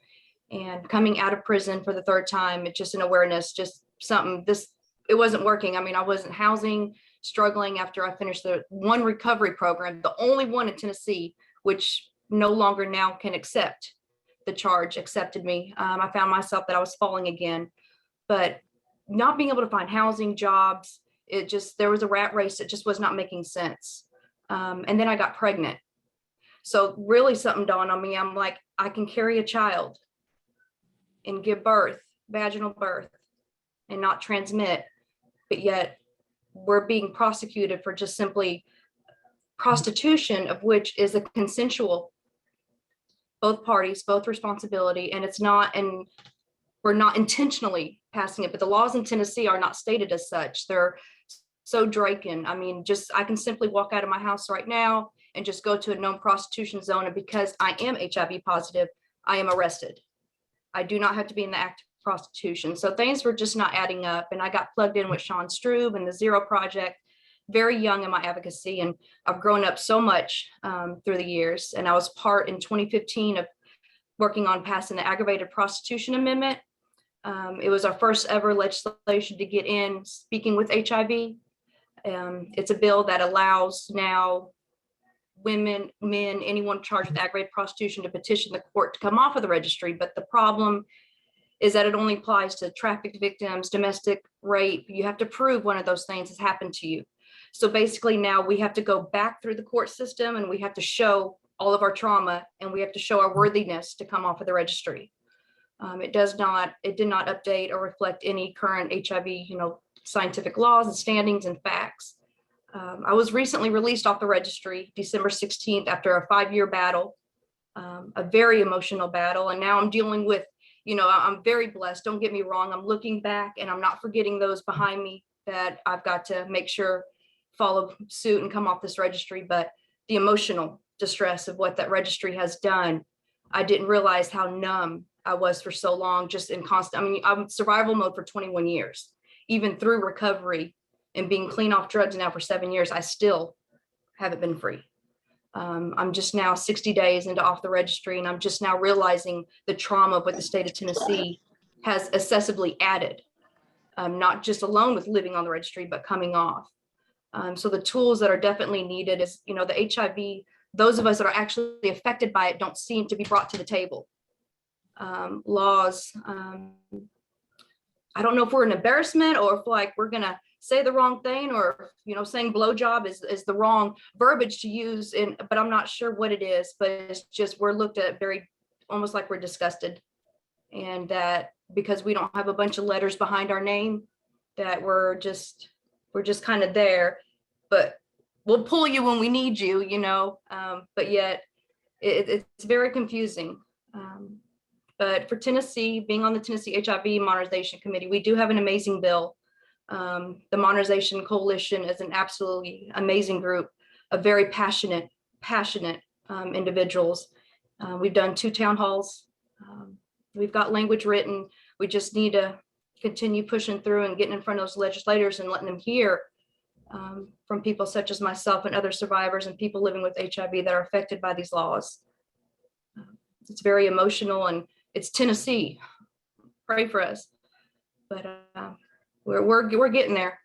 And coming out of prison for the third time, it's just an awareness, just something, it wasn't working. I mean, I wasn't housing, struggling after I finished the one recovery program, the only one in Tennessee, which no longer now can accept the charge, accepted me. I found myself that I was falling again, but not being able to find housing, jobs, there was a rat race that just was not making sense. And then I got pregnant. So really something dawned on me. I'm like, I can carry a child and give birth, vaginal birth, and not transmit, but yet we're being prosecuted for just simply prostitution, of which is a consensual, both parties, both responsibility, and we're not intentionally passing it, but the laws in Tennessee are not stated as such. They're so Draken. I mean, I can simply walk out of my house right now and just go to a known prostitution zone, and because I am HIV positive, I am arrested. I do not have to be in the act of prostitution. So things were just not adding up. And I got plugged in with Sean Strube and the Sero Project, very young in my advocacy. And I've grown up so much through the years. And I was part in 2015 of working on passing the aggravated prostitution amendment. It was our first ever legislation to get in speaking with HIV. It's a bill that allows now women, men, anyone charged with aggravated prostitution to petition the court to come off of the registry. But the problem is that it only applies to trafficked victims, domestic rape. You have to prove one of those things has happened to you. So basically now we have to go back through the court system and we have to show all of our trauma and we have to show our worthiness to come off of the registry. It did not update or reflect any current HIV, scientific laws and standings and facts. I was recently released off the registry December 16th after a 5-year battle, a very emotional battle. And now I'm dealing with, I'm very blessed. Don't get me wrong. I'm looking back and I'm not forgetting those behind me that I've got to make sure follow suit and come off this registry. But the emotional distress of what that registry has done, I didn't realize how numb I was for so long, just in constant, I'm in survival mode for 21 years, even through recovery and being clean off drugs now for 7 years, I still haven't been free. I'm just now 60 days into off the registry, and I'm just now realizing the trauma of what the state of Tennessee has excessively added, not just alone with living on the registry, but coming off. So the tools that are definitely needed is, the HIV, those of us that are actually affected by it don't seem to be brought to the table. Laws, I don't know if we're an embarrassment or if we're gonna say the wrong thing, or saying blowjob is the wrong verbiage to use, but I'm not sure what it is. But it's just we're looked at very almost like we're disgusted, and that because we don't have a bunch of letters behind our name, that we're just kind of there, but we'll pull you when we need you, but yet it's very confusing. But for Tennessee, being on the Tennessee HIV Modernization Committee, we do have an amazing bill The Modernization Coalition is an absolutely amazing group of very passionate individuals. We've done 2 town halls. We've got language written. We just need to continue pushing through and getting in front of those legislators and letting them hear from people such as myself and other survivors and people living with HIV that are affected by these laws. It's very emotional, and it's Tennessee. Pray for us, but we're getting there.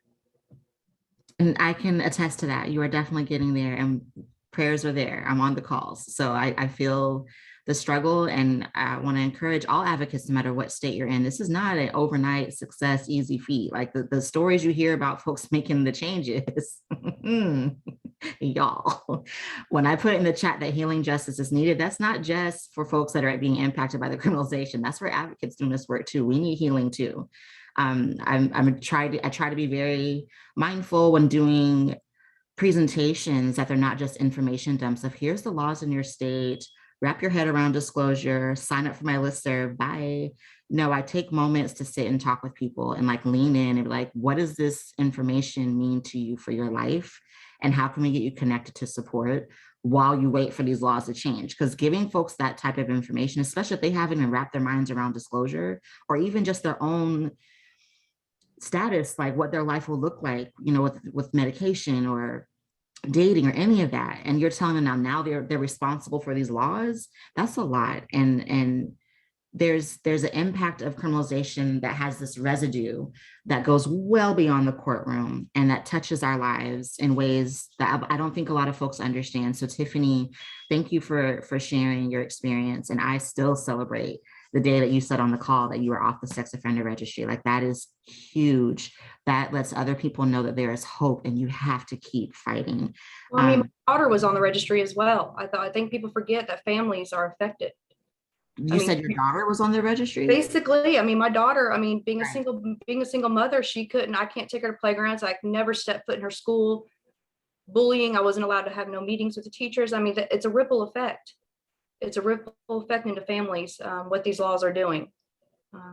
And I can attest to that. You are definitely getting there, and prayers are there. I'm on the calls. So I feel the struggle, and I want to encourage all advocates, no matter what state you're in. This is not an overnight success, easy feat. Like the stories you hear about folks making the changes, y'all, when I put in the chat that healing justice is needed, that's not just for folks that are being impacted by the criminalization. That's for advocates doing this work too. We need healing too. I try to be very mindful when doing presentations that they're not just information dumps of here's the laws in your state, wrap your head around disclosure, sign up for my listserv, bye. No, I take moments to sit and talk with people and like lean in and be like, what does this information mean to you for your life? And how can we get you connected to support while you wait for these laws to change? Because giving folks that type of information, especially if they haven't even wrapped their minds around disclosure or even just their own status, like what their life will look like, you know, with medication or dating or any of that, and you're telling them now they're responsible for these laws, that's a lot. And there's an impact of criminalization that has this residue that goes well beyond the courtroom and that touches our lives in ways that I don't think a lot of folks understand. So Tiffany, thank you for sharing your experience. And I still celebrate the day that you said on the call that you were off the sex offender registry. Like that is huge. That lets other people know that there is hope and you have to keep fighting. Well, I mean, my daughter was on the registry as well. I think people forget that families are affected. You said your daughter was on the registry? Basically, I mean, my daughter, I mean, being a single mother, I can't take her to playgrounds. I can never step foot in her school. Bullying, I wasn't allowed to have no meetings with the teachers. I mean, it's a ripple effect. It's a ripple effect into families, what these laws are doing.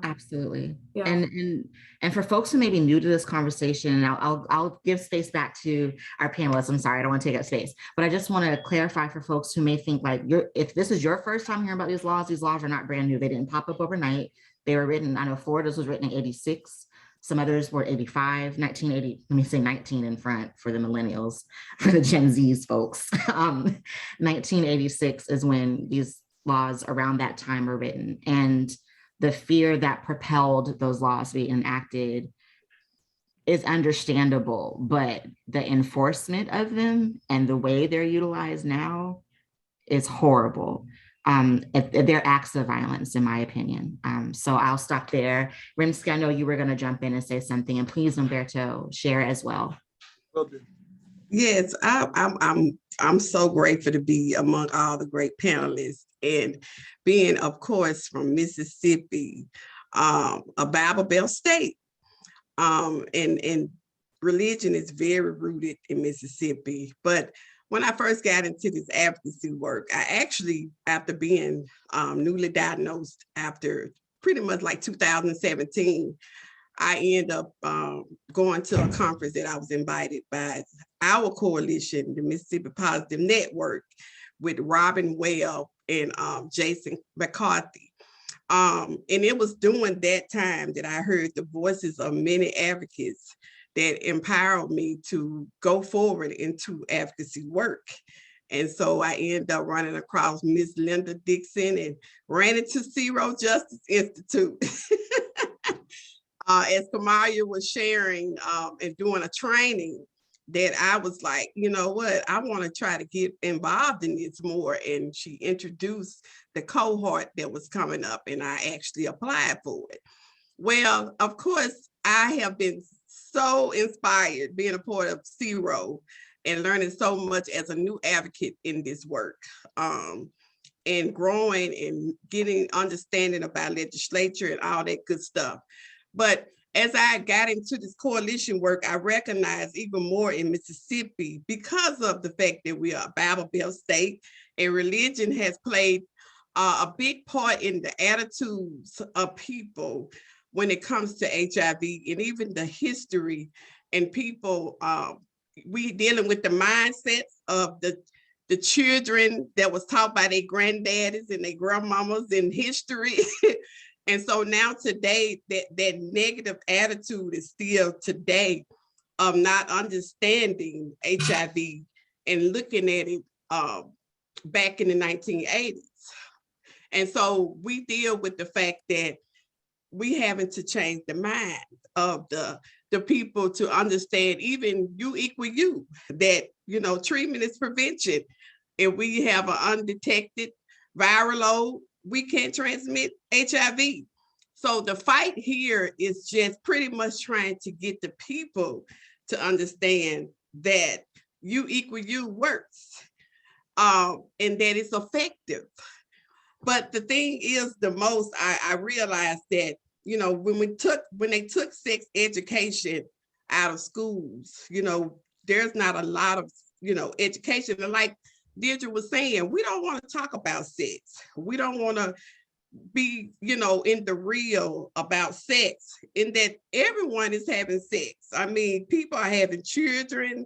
Absolutely. Yeah. And for folks who may be new to this conversation, and I'll give space back to our panelists. I'm sorry, I don't want to take up space, but I just want to clarify for folks who may think like if this is your first time hearing about these laws are not brand new. They didn't pop up overnight. They were written, I know Florida's was written in 86. Some others were 85, 1980, let me say 19 in front for the millennials, for the Gen Zs folks. 1986 is when these laws around that time were written. And the fear that propelled those laws to be enacted is understandable, but the enforcement of them and the way they're utilized now is horrible. They're acts of violence, in my opinion. So I'll stop there. Rimsky, I know you were going to jump in and say something, and please, Umberto, share as well. Yes, I'm so grateful to be among all the great panelists, and being, of course, from Mississippi, a Bible Belt state, and religion is very rooted in Mississippi. But when I first got into this advocacy work, I actually, after being newly diagnosed after pretty much like 2017, I ended up going to a conference that I was invited by our coalition, the Mississippi Positive Network, with Robin Webb and Jason McCarthy. And it was during that time that I heard the voices of many advocates that empowered me to go forward into advocacy work. And so I ended up running across Miss Linda Dixon and ran into Sero Justice Institute. As Kamaria was sharing and doing a training, that I was like, you know what, I want to try to get involved in this more. And she introduced the cohort that was coming up, and I actually applied for it. Well, of course, I have been so inspired being a part of Sero and learning so much as a new advocate in this work, and growing and getting understanding about legislature and all that good stuff. But as I got into this coalition work, I recognized even more in Mississippi, because of the fact that we are a Bible Belt state, and religion has played a big part in the attitudes of people when it comes to HIV and even the history and people, we dealing with the mindsets of the children that was taught by their granddaddies and their grandmamas in history. And so now today, that negative attitude is still today of not understanding HIV and looking at it back in the 1980s. And so we deal with the fact that we having to change the mind of the people to understand even you equal you, that, you know, treatment is prevention. If we have an undetected viral load, we can't transmit HIV. So the fight here is just pretty much trying to get the people to understand that you equal you works, and that it's effective. But the thing is, the most I realized that, you know, when they took sex education out of schools, you know, there's not a lot of, you know, education. And like Deirdre was saying, we don't want to talk about sex. We don't want to be, you know, in the real about sex, in that everyone is having sex. I mean, people are having children.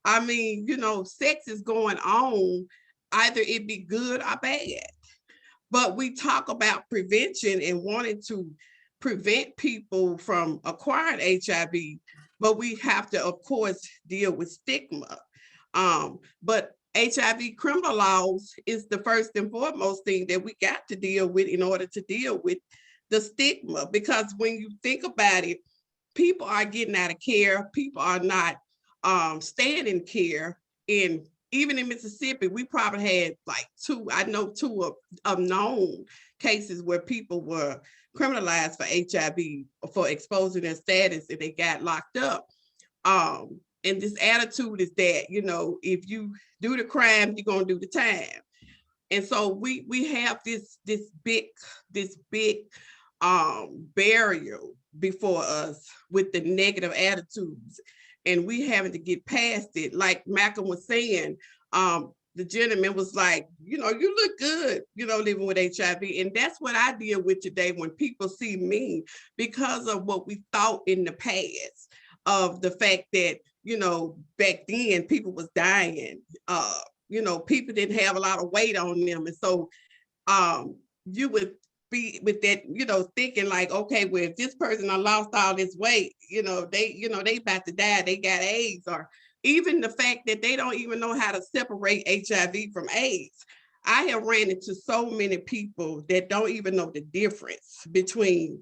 I mean, you know, sex is going on, either it be good or bad. But we talk about prevention and wanting to prevent people from acquiring HIV, but we have to, of course, deal with stigma. But HIV criminal laws is the first and foremost thing that we got to deal with in order to deal with the stigma. Because when you think about it, people are getting out of care, people are not staying in care. And even in Mississippi, we probably had like two of known cases where people were criminalized for HIV, for exposing their status, and they got locked up. And this attitude is that, you know, if you do the crime, you're gonna do the time. And so we have this big barrier before us with the negative attitudes, and we having to get past it. Like Malcolm was saying, the gentleman was like, you know, you look good, you know, living with HIV. And that's what I deal with today when people see me, because of what we thought in the past, of the fact that, you know, back then people was dying, you know, people didn't have a lot of weight on them. And so you would be with that, you know, thinking like, okay, well, if this person done lost all this weight, they about to die, they got AIDS, or even the fact that they don't even know how to separate HIV from AIDS. I have ran into so many people that don't even know the difference between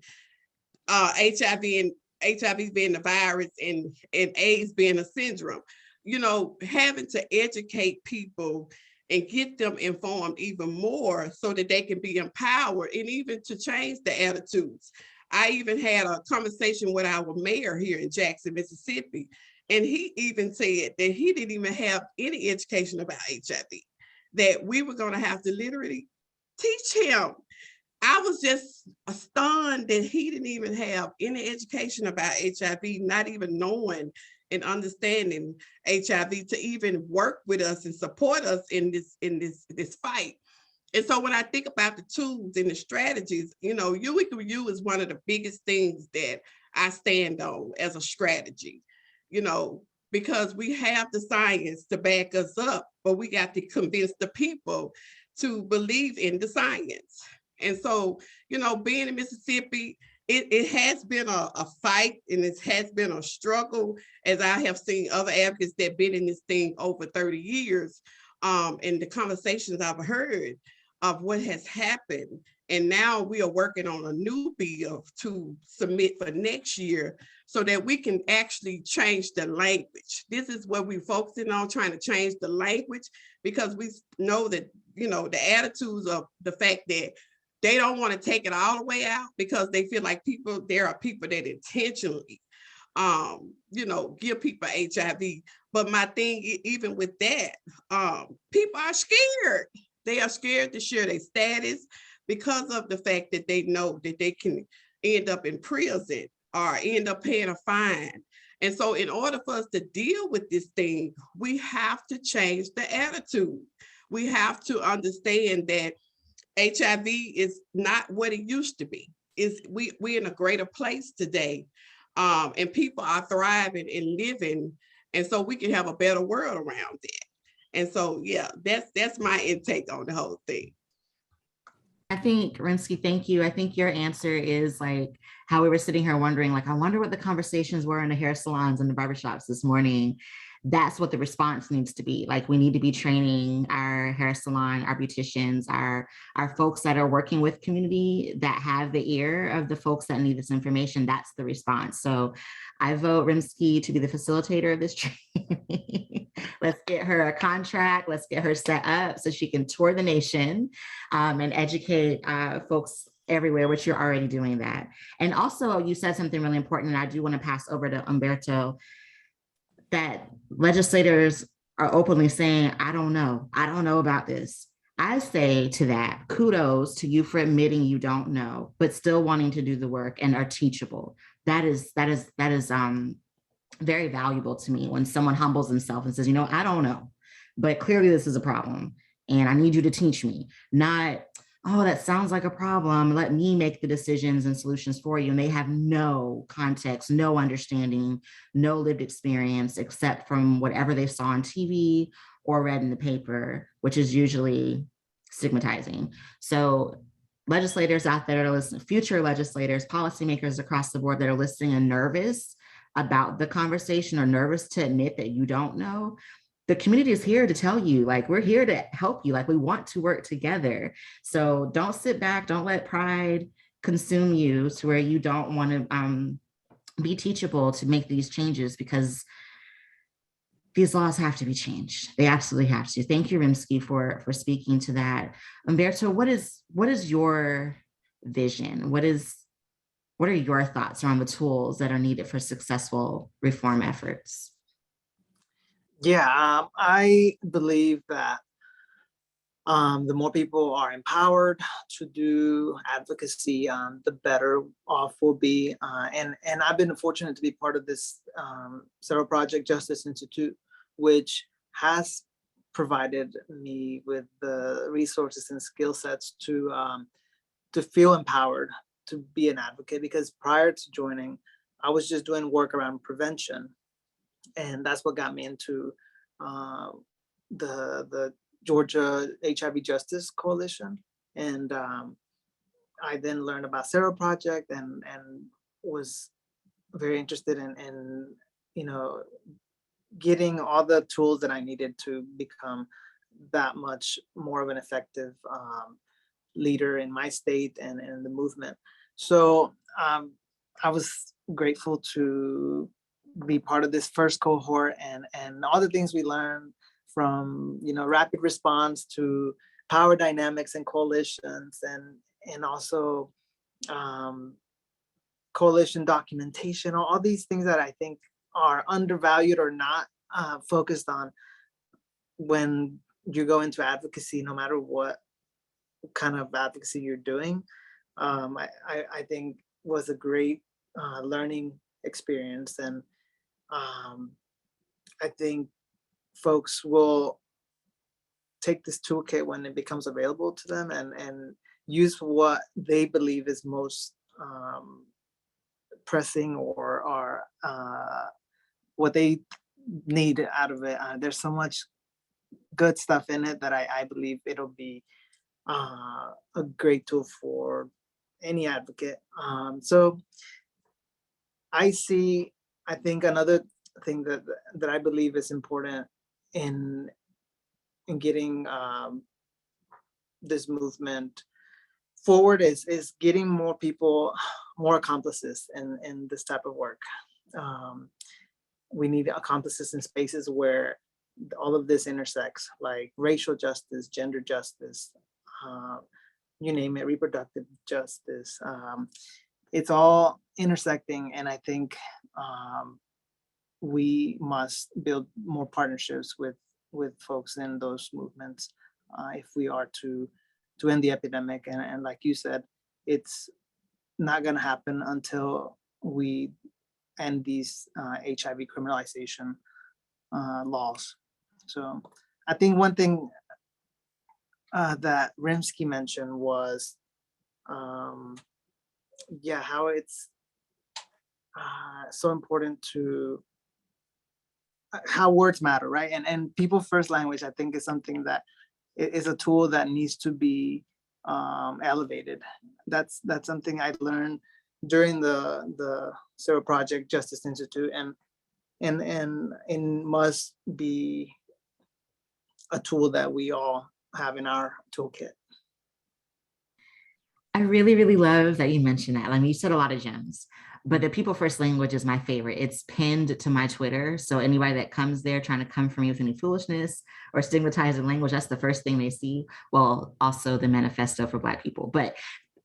HIV and HIV being the virus and AIDS being a syndrome. You know, having to educate people and get them informed even more so that they can be empowered and even to change the attitudes. I even had a conversation with our mayor here in Jackson, Mississippi, and he even said that he didn't even have any education about HIV, that we were going to have to literally teach him. I was just stunned that he didn't even have any education about HIV, not even knowing and understanding HIV to even work with us and support us in this fight. And so when I think about the tools and the strategies, you know, you equal you is one of the biggest things that I stand on as a strategy, you know, because we have the science to back us up, but we got to convince the people to believe in the science. And so, you know, being in Mississippi, it has been a fight, and it has been a struggle, as I have seen other advocates that have been in this thing over 30 years, and the conversations I've heard of what has happened. And now we are working on a new bill to submit for next year so that we can actually change the language. This is what we're focusing on, trying to change the language, because we know that, you know, the attitudes of the fact that they don't want to take it all the way out because they feel like there are people that intentionally, you know, give people HIV. But my thing, even with that, people are scared. They are scared to share their status because of the fact that they know that they can end up in prison or end up paying a fine. And so in order for us to deal with this thing, we have to change the attitude. We have to understand that HIV is not what it used to be. we're in a greater place today, and people are thriving and living, and so we can have a better world around that. And so, yeah, that's my intake on the whole thing. I think, Rinsky, thank you. I think your answer is like how we were sitting here wondering, like, I wonder what the conversations were in the hair salons and the barbershops this morning. That's what the response needs to be. Like, we need to be training our hair salon, our beauticians, our folks that are working with community that have the ear of the folks that need this information. That's the response. So I vote Rinsky to be the facilitator of this training. Let's get her a contract. Let's get her set up so she can tour the nation and educate folks everywhere, which you're already doing that. And also, you said something really important, and I do want to pass over to Umberto, that legislators are openly saying, I don't know about this. I say to that, kudos to you for admitting you don't know, but still wanting to do the work and are teachable. That is very valuable to me when someone humbles themselves and says, you know, I don't know, but clearly this is a problem and I need you to teach me. Not, oh, that sounds like a problem, let me make the decisions and solutions for you. And they have no context, no understanding, no lived experience, except from whatever they saw on TV or read in the paper, which is usually stigmatizing. So legislators out there that are listening, future legislators, policymakers across the board that are listening and nervous about the conversation or nervous to admit that you don't know, the community is here to tell you, like, we're here to help you. Like, we want to work together. So don't sit back. Don't let pride consume you to where you don't want to be teachable to make these changes, because these laws have to be changed. They absolutely have to. Thank you, Rinsky, for speaking to that. Umberto, what is your vision? What are your thoughts around the tools that are needed for successful reform efforts? Yeah, I believe that the more people are empowered to do advocacy, the better off we'll be. And I've been fortunate to be part of this Sero Project Justice Institute, which has provided me with the resources and skill sets to feel empowered to be an advocate. Because prior to joining, I was just doing work around prevention. And that's what got me into the Georgia HIV Justice Coalition. And I then learned about Sero Project and was very interested in getting all the tools that I needed to become that much more of an effective leader in my state and in the movement. So I was grateful to be part of this first cohort and all the things we learned from rapid response to power dynamics and coalitions and also coalition documentation, all these things that I think are undervalued or not focused on when you go into advocacy, no matter what kind of advocacy you're doing. I think was a great learning experience. And I think folks will take this toolkit when it becomes available to them and use what they believe is most pressing or what they need out of it. There's so much good stuff in it that I believe it'll be a great tool for any advocate. So I think another thing that I believe is important in getting this movement forward is getting more people, more accomplices in this type of work. We need accomplices in spaces where all of this intersects, like racial justice, gender justice, you name it, reproductive justice. It's all intersecting, and I think we must build more partnerships with folks in those movements if we are to end the epidemic. And like you said, it's not going to happen until we end these HIV criminalization laws. So I think one thing that Rinsky mentioned was yeah, how it's so important to how words matter, right? And people first language, I think, is something that is a tool that needs to be elevated. That's something I learned during the Sero Project Justice Institute, and must be a tool that we all have in our toolkit. I really, really love that you mentioned that. I mean, you said a lot of gems, but the people first language is my favorite. It's pinned to my Twitter. So anybody that comes there trying to come for me with any foolishness or stigmatizing language, that's the first thing they see. Well, also the manifesto for Black people, but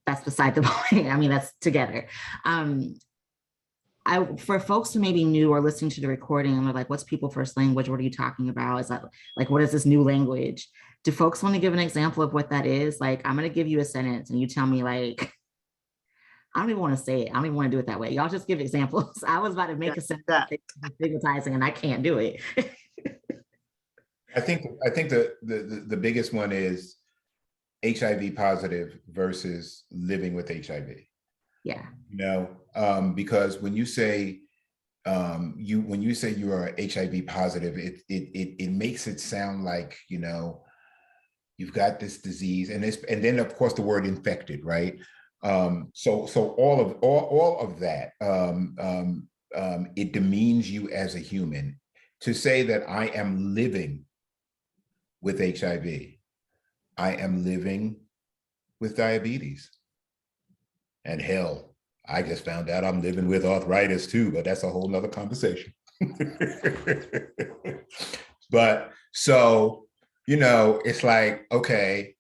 that's beside the point. I mean, that's together. For folks who may be new or listening to the recording and they're like, what's people first language? What are you talking about? Is that like, what is this new language? Do folks want to give an example of what that is? Like, I'm going to give you a sentence and you tell me like, I don't even want to say it. I don't even want to do it that way. Y'all just give examples. I was about to make a sentence stigmatizing and I can't do it. I think the biggest one is HIV positive versus living with HIV. Yeah. You know, because when you say you are HIV positive, it makes it sound like, you know, you've got this disease, and then of course the word infected, right? So all of that, it demeans you as a human. To say that I am living with HIV, I am living with diabetes. And hell, I just found out I'm living with arthritis too, but that's a whole nother conversation. But so, you know, it's like, okay,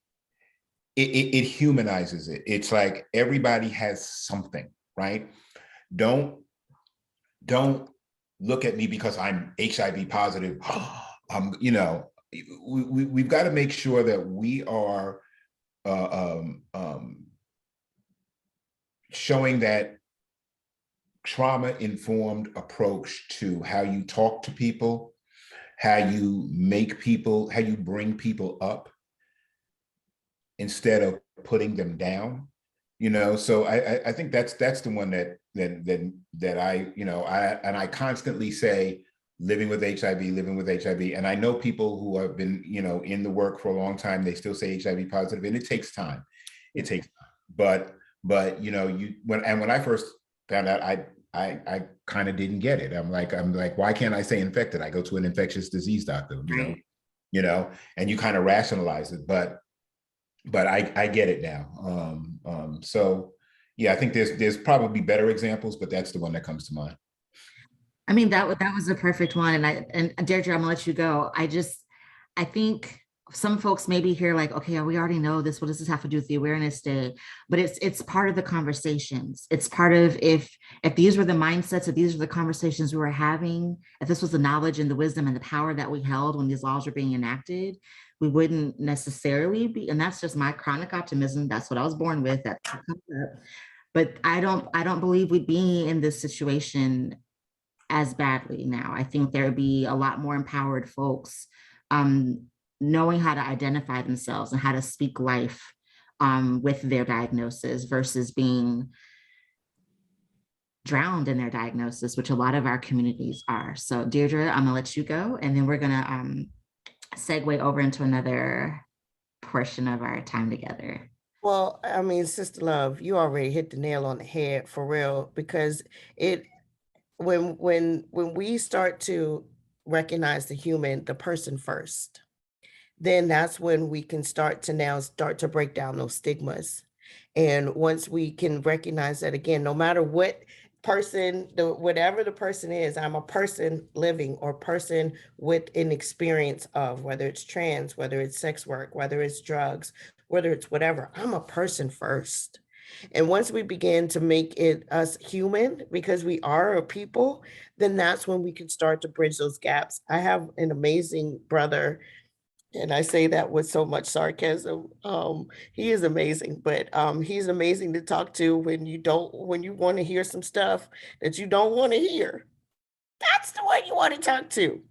it humanizes it. It's like everybody has something, right? Don't look at me because I'm HIV positive. You know, we've got to make sure that we are showing that trauma-informed approach to how you talk to people, how you bring people up instead of putting them down. You know, so I think that's the one that I, you know, I constantly say living with HIV, and I know people who have been, you know, in the work for a long time, they still say HIV positive, and it takes time. It takes time. But you know, when I first found out, I kind of didn't get it. I'm like, why can't I say infected? I go to an infectious disease doctor, you know, and you kind of rationalize it, but I get it now. So yeah, I think there's probably better examples, but that's the one that comes to mind. I mean, that was a perfect one. And Deirdre, I'm gonna let you go. I think some folks maybe hear like, okay, we already know this. What does this have to do with the Awareness Day? But it's part of the conversations. It's part of if these were the mindsets, if these were the conversations we were having, if this was the knowledge and the wisdom and the power that we held when these laws were being enacted, we wouldn't necessarily be. And that's just my chronic optimism. That's what I was born with. But I don't believe we'd be in this situation as badly now. I think there would be a lot more empowered folks knowing how to identify themselves and how to speak life with their diagnosis versus being drowned in their diagnosis, which a lot of our communities are. So Deirdre, I'm gonna let you go, and then we're gonna segue over into another portion of our time together. Well, I mean, Sister Love, you already hit the nail on the head for real, because when we start to recognize the human, the person first, then that's when we can start to break down those stigmas. And once we can recognize that, again, no matter what person, whatever the person is, I'm a person living or person with an experience of, whether it's trans, whether it's sex work, whether it's drugs, whether it's whatever, I'm a person first. And once we begin to make it us human, because we are a people, then that's when we can start to bridge those gaps. I have an amazing brother, and I say that with so much sarcasm. He is amazing, but he's amazing to talk to when you want to hear some stuff that you don't want to hear. That's the one you want to talk to.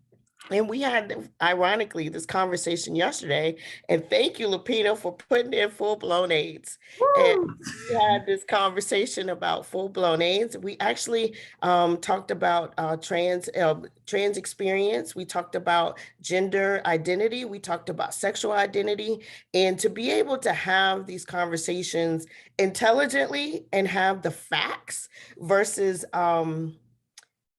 And we had, ironically, this conversation yesterday, and thank you, Lupita, for putting in full-blown AIDS. And Woo! we had this conversation about full-blown AIDS. We actually talked about trans experience. We talked about gender identity. We talked about sexual identity. And to be able to have these conversations intelligently and have the facts versus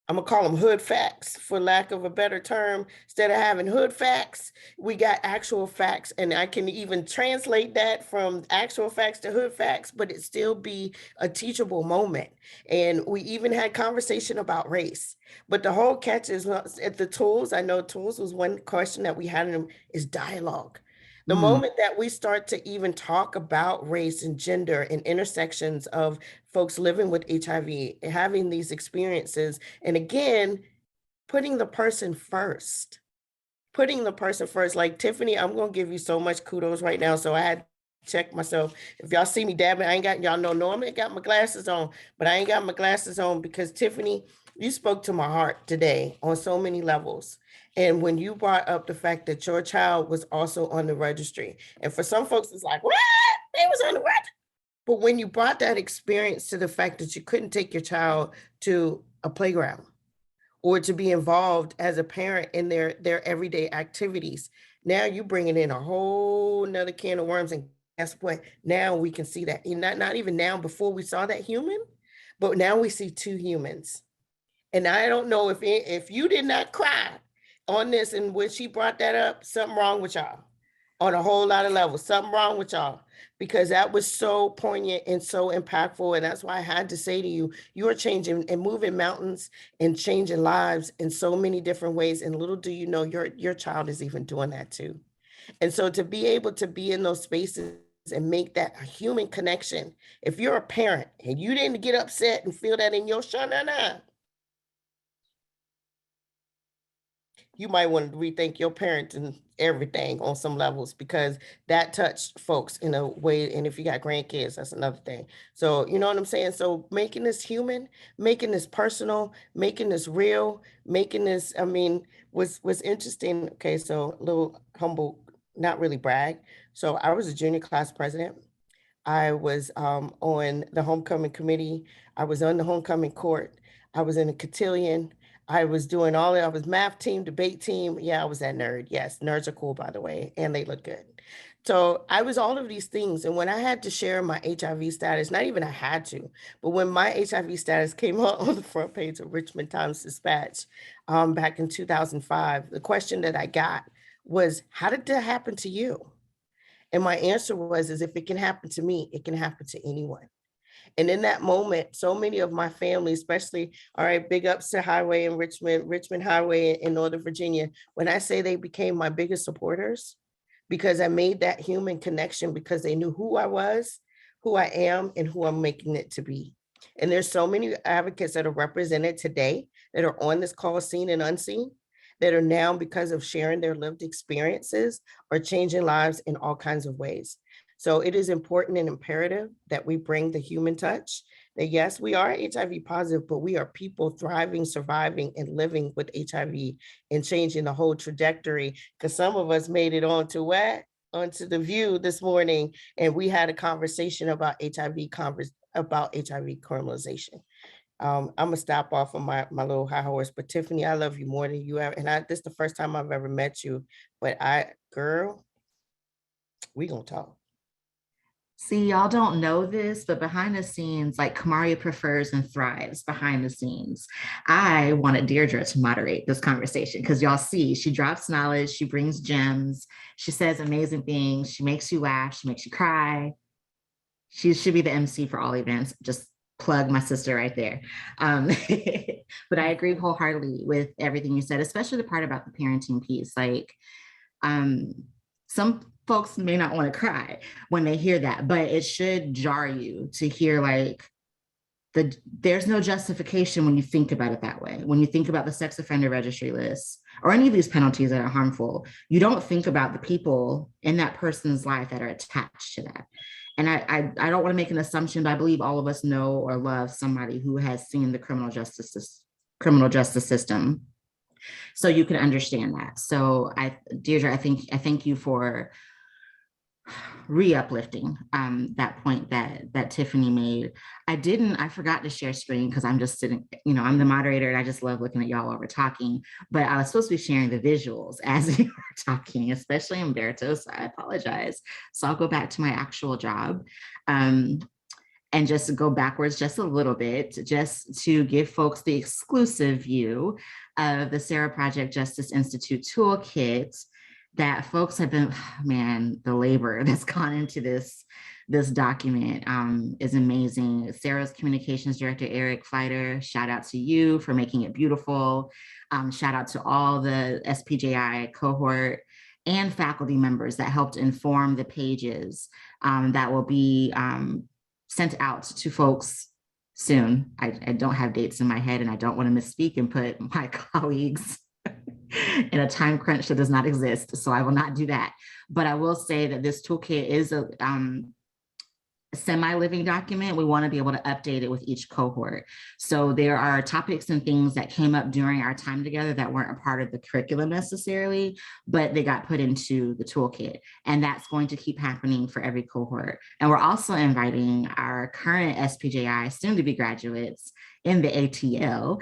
I'm gonna call them hood facts, for lack of a better term. Instead of having hood facts, we got actual facts, and I can even translate that from actual facts to hood facts, but it still be a teachable moment. And we even had conversation about race. But the whole catch is at the tools. I know tools was one question that we had in them, is dialogue. The moment that we start to even talk about race and gender and intersections of folks living with HIV, having these experiences, and again, putting the person first. Putting the person first. Like Tiffany, I'm gonna give you so much kudos right now. So I had to check myself. If y'all see me dabbing, I ain't got, y'all know normally I got my glasses on, but I ain't got my glasses on because Tiffany, you spoke to my heart today on so many levels. And when you brought up the fact that your child was also on the registry, and for some folks, it's like, what? They was on the registry. But when you brought that experience to the fact that you couldn't take your child to a playground or to be involved as a parent in their everyday activities, now you're bringing in a whole nother can of worms. And guess what? Now we can see that. And not even now, before we saw that human, but now we see two humans. And I don't know if you did not cry on this, and when she brought that up, something wrong with y'all on a whole lot of levels, something wrong with y'all, because that was so poignant and so impactful. And that's why I had to say to you, you are changing and moving mountains and changing lives in so many different ways. And little do you know, your child is even doing that too. And so to be able to be in those spaces and make that a human connection, if you're a parent and you didn't get upset and feel that in your shanana, you might want to rethink your parenting everything on some levels, because that touched folks in a way. And if you got grandkids, that's another thing. So, you know what I'm saying? So making this human, making this personal, making this real, making this, I mean, was interesting. Okay, so a little humble, not really brag. So I was a junior class president. I was on the homecoming committee. I was on the homecoming court. I was in a cotillion. I was doing all that. I was math team, debate team. Yeah, I was that nerd. Yes, nerds are cool, by the way, and they look good. So I was all of these things. And when I had to share my HIV status, not even I had to, but when my HIV status came out on the front page of Richmond Times-Dispatch back in 2005, the question that I got was, how did that happen to you? And my answer was, is if it can happen to me, it can happen to anyone. And in that moment, so many of my family, especially, all right, big ups to Highway in Richmond, Richmond Highway in Northern Virginia, when I say they became my biggest supporters, because I made that human connection, because they knew who I was, who I am, and who I'm making it to be. And there's so many advocates that are represented today that are on this call, seen and unseen, that are now, because of sharing their lived experiences, are changing lives in all kinds of ways. So it is important and imperative that we bring the human touch, that yes, we are HIV positive, but we are people thriving, surviving, and living with HIV and changing the whole trajectory. Because some of us made it onto what? Onto The View this morning, and we had a conversation about HIV criminalization. I'm gonna stop off on my little high horse, but Tiffany, I love you more than you ever. And this is the first time I've ever met you, but girl, we gonna talk. See, y'all don't know this, but behind the scenes, like Kamaria prefers and thrives behind the scenes. I wanted Deirdre to moderate this conversation because y'all see, she drops knowledge, she brings gems, she says amazing things, she makes you laugh, she makes you cry. She should be the MC for all events. Just plug my sister right there. But I agree wholeheartedly with everything you said, especially the part about the parenting piece. Like, some folks may not want to cry when they hear that, but it should jar you to hear like there's no justification when you think about it that way. When you think about the sex offender registry list or any of these penalties that are harmful, you don't think about the people in that person's life that are attached to that. And I don't want to make an assumption, but I believe all of us know or love somebody who has seen the criminal justice system. So you can understand that. So Deirdre, I thank you for re-uplifting that point that Tiffany made. I forgot to share screen because I'm just sitting, I'm the moderator and I just love looking at y'all while we're talking, but I was supposed to be sharing the visuals as you were talking, especially Umberto, so I apologize. So I'll go back to my actual job and just go backwards just a little bit, just to give folks the exclusive view of the Sero Project Justice Institute Toolkit that folks have been, man, the labor that's gone into this document is amazing. Sero's communications director, Eric Fleiter, shout out to you for making it beautiful. Shout out to all the SPJI cohort and faculty members that helped inform the pages that will be sent out to folks soon. I don't have dates in my head and I don't want to misspeak and put my colleagues in a time crunch that does not exist. So I will not do that. But I will say that this toolkit is a semi-living document. We want to be able to update it with each cohort. So there are topics and things that came up during our time together that weren't a part of the curriculum necessarily, but they got put into the toolkit. And that's going to keep happening for every cohort. And we're also inviting our current SPJI soon-to-be graduates in the ATL.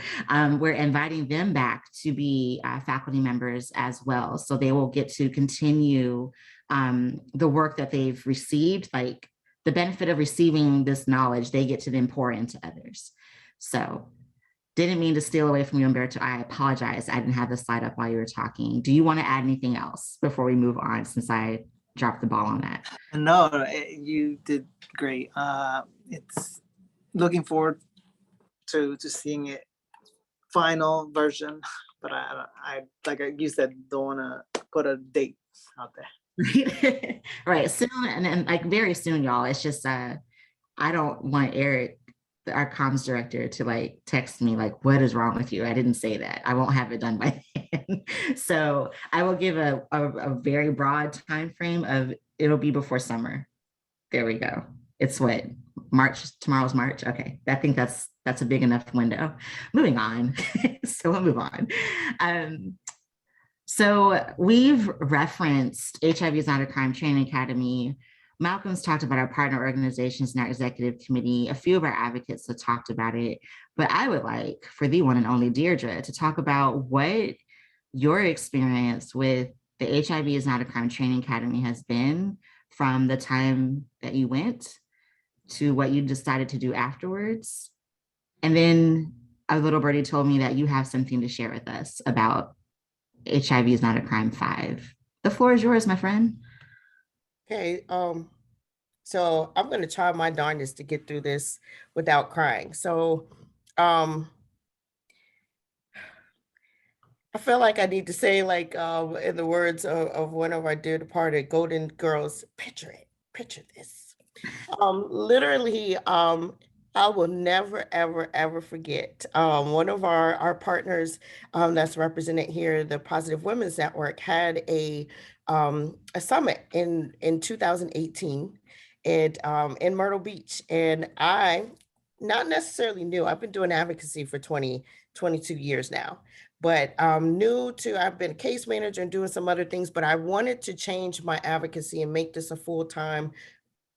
We're inviting them back to be faculty members as well. So they will get to continue the work that they've received, like the benefit of receiving this knowledge, they get to then pour into others. So didn't mean to steal away from you, Umberto. I apologize. I didn't have the slide up while you were talking. Do you want to add anything else before we move on, since I dropped the ball on that? No, you did great. It's looking forward to seeing it final version, but I like you said, don't want to put a date out there. Right, soon, and like very soon, y'all. It's just I don't want Eric, our comms director, to like text me like, what is wrong with you? I didn't say that. I won't have it done by then. So I will give a very broad time frame of it'll be before summer. There we go. It's what, March? Tomorrow's March. Okay, I think that's a big enough window. Moving on. So we'll move on. So we've referenced HIV is Not a Crime Training Academy. Malcolm's talked about our partner organizations in our executive committee. A few of our advocates have talked about it, but I would like for the one and only Deirdre to talk about what your experience with the HIV is Not a Crime Training Academy has been from the time that you went to what you decided to do afterwards. And then a little birdie told me that you have something to share with us about HIV is Not a Crime 5. The floor is yours, my friend. Okay, so I'm going to try my darndest to get through this without crying. So I feel like I need to say, like in the words of one of our dear departed Golden Girls, picture this. Literally, I will never, ever, ever forget. One of our partners that's represented here, the Positive Women's Network, had a summit in 2018 in Myrtle Beach. And I not necessarily knew, I've been doing advocacy for 22 years now, but I've been a case manager and doing some other things, but I wanted to change my advocacy and make this a full-time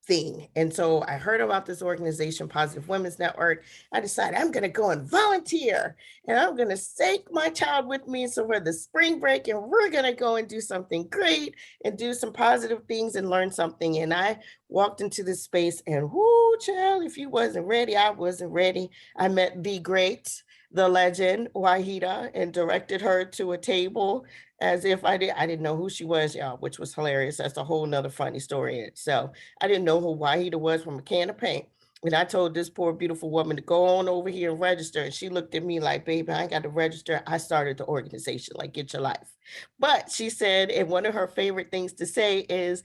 thing. And so I heard about this organization, Positive Women's Network. I decided I'm going to go and volunteer, and I'm going to take my child with me. So for the spring break, and we're going to go and do something great and do some positive things and learn something. And I walked into this space, and whoo, child, if you wasn't ready, I wasn't ready. I met the great, the legend, Wahida, and directed her to a table as if I didn't know who she was, y'all, which was hilarious. That's a whole nother funny story. So I didn't know who Wahida was from a can of paint. And I told this poor, beautiful woman to go on over here and register. And she looked at me like, baby, I ain't got to register. I started the organization, like, get your life. But she said, and one of her favorite things to say is,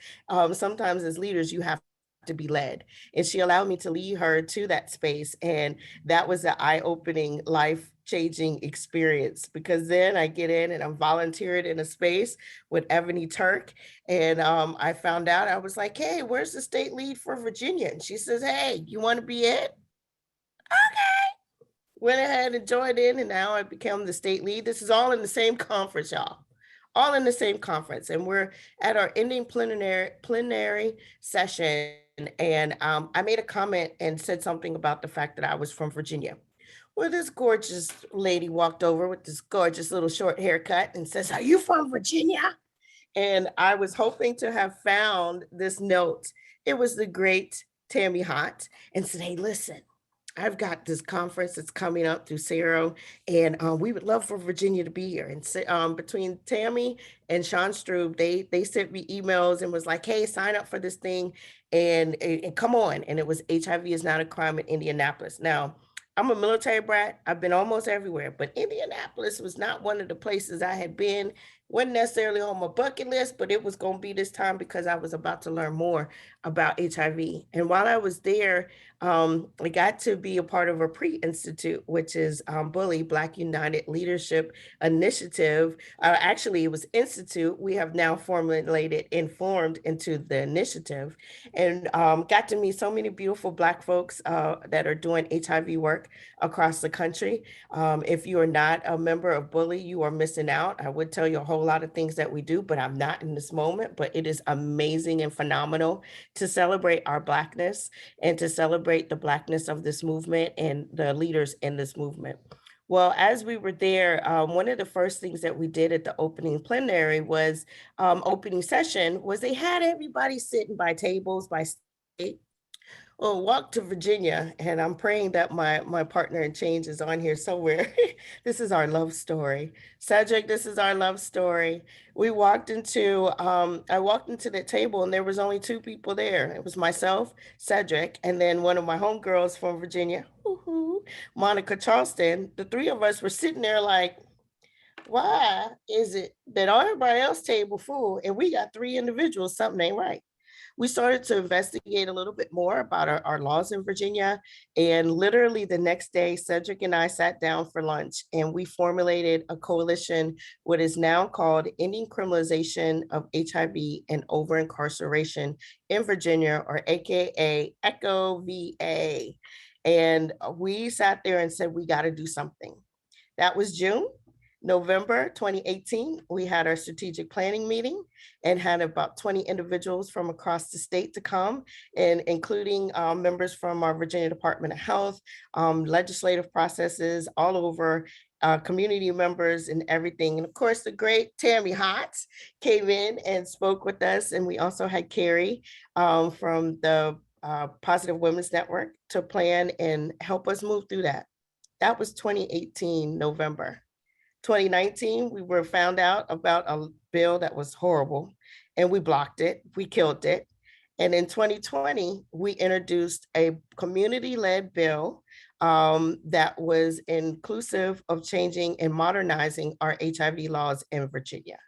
sometimes as leaders, you have to be led. And she allowed me to lead her to that space. And that was an eye-opening, life-changing experience, because then I get in and I'm volunteering in a space with Ebony Turk. And I found out, I was like, hey, where's the state lead for Virginia? And she says, hey, you want to be it? Okay. went ahead and joined in, and now I became the state lead. This is all in the same conference, y'all. All in the same conference, and we're at our ending plenary session. And I made a comment and said something about the fact that I was from Virginia. Well, this gorgeous lady walked over with this gorgeous little short haircut and says, "Are you from Virginia?" And I was hoping to have found this note. It was the great Tammy Hott, and said, "Hey, listen, I've got this conference that's coming up through Sero, and we would love for Virginia to be here." And between Tammy and Sean Strube, they sent me emails and was like, "Hey, sign up for this thing and come on." And it was HIV is Not a Crime in Indianapolis. Now, I'm a military brat. I've been almost everywhere, but Indianapolis was not one of the places I had been. Wasn't necessarily on my bucket list, but it was going to be this time because I was about to learn more about HIV. And while I was there, I got to be a part of a pre-institute, which is Bully Black United Leadership Initiative. Actually, it was institute. We have now formulated and formed into the initiative, and got to meet so many beautiful Black folks that are doing HIV work across the country. If you are not a member of Bully, you are missing out. I would tell you a whole lot of things that we do, but I'm not in this moment. But it is amazing and phenomenal to celebrate our Blackness and to celebrate the Blackness of this movement and the leaders in this movement. Well, as we were there, one of the first things that we did at the opening plenary was opening session was they had everybody sitting by tables by state. Well, walk to Virginia, and I'm praying that my partner in change is on here somewhere. This is our love story. Cedric, this is our love story. We walked into, I walked into the table and there was only two people there. It was myself, Cedric, and then one of my homegirls from Virginia, Monica Charleston. The three of us were sitting there like, why is it that everybody else table full and we got three individuals? Something ain't right. We started to investigate a little bit more about our laws in Virginia. And literally the next day, Cedric and I sat down for lunch and we formulated a coalition, what is now called Ending Criminalization of HIV and Over Incarceration in Virginia, or AKA ECHO VA. And we sat there and said, we got to do something. That was June. November 2018, we had our strategic planning meeting and had about 20 individuals from across the state to come, and including members from our Virginia Department of Health, legislative processes all over, community members and everything. And of course, the great Tammy Hott came in and spoke with us. And we also had Carrie from the Positive Women's Network to plan and help us move through that. That was 2018, November. 2019, we were found out about a bill that was horrible and we blocked it, we killed it. And in 2020, we introduced a community-led bill that was inclusive of changing and modernizing our HIV laws in Virginia.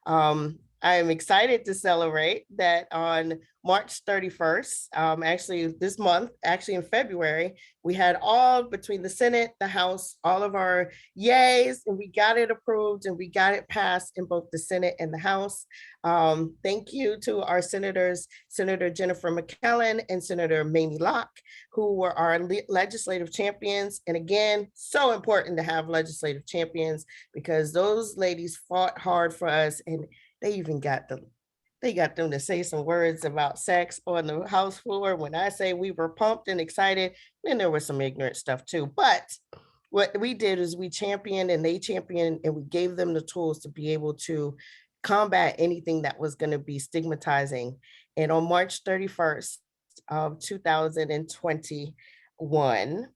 I am excited to celebrate that on March 31st, actually this month, actually in February, we had all between the Senate, the House, all of our yays, and we got it approved and we got it passed in both the Senate and the House. Thank you to our senators, Senator Jennifer McKellen and Senator Mamie Locke, who were our legislative champions. And again, so important to have legislative champions because those ladies fought hard for us, and they even got them to say some words about sex on the House floor. When I say we were pumped and excited, then there was some ignorant stuff too. But what we did is we championed and they championed, and we gave them the tools to be able to combat anything that was going to be stigmatizing. And on March 31st of 2021,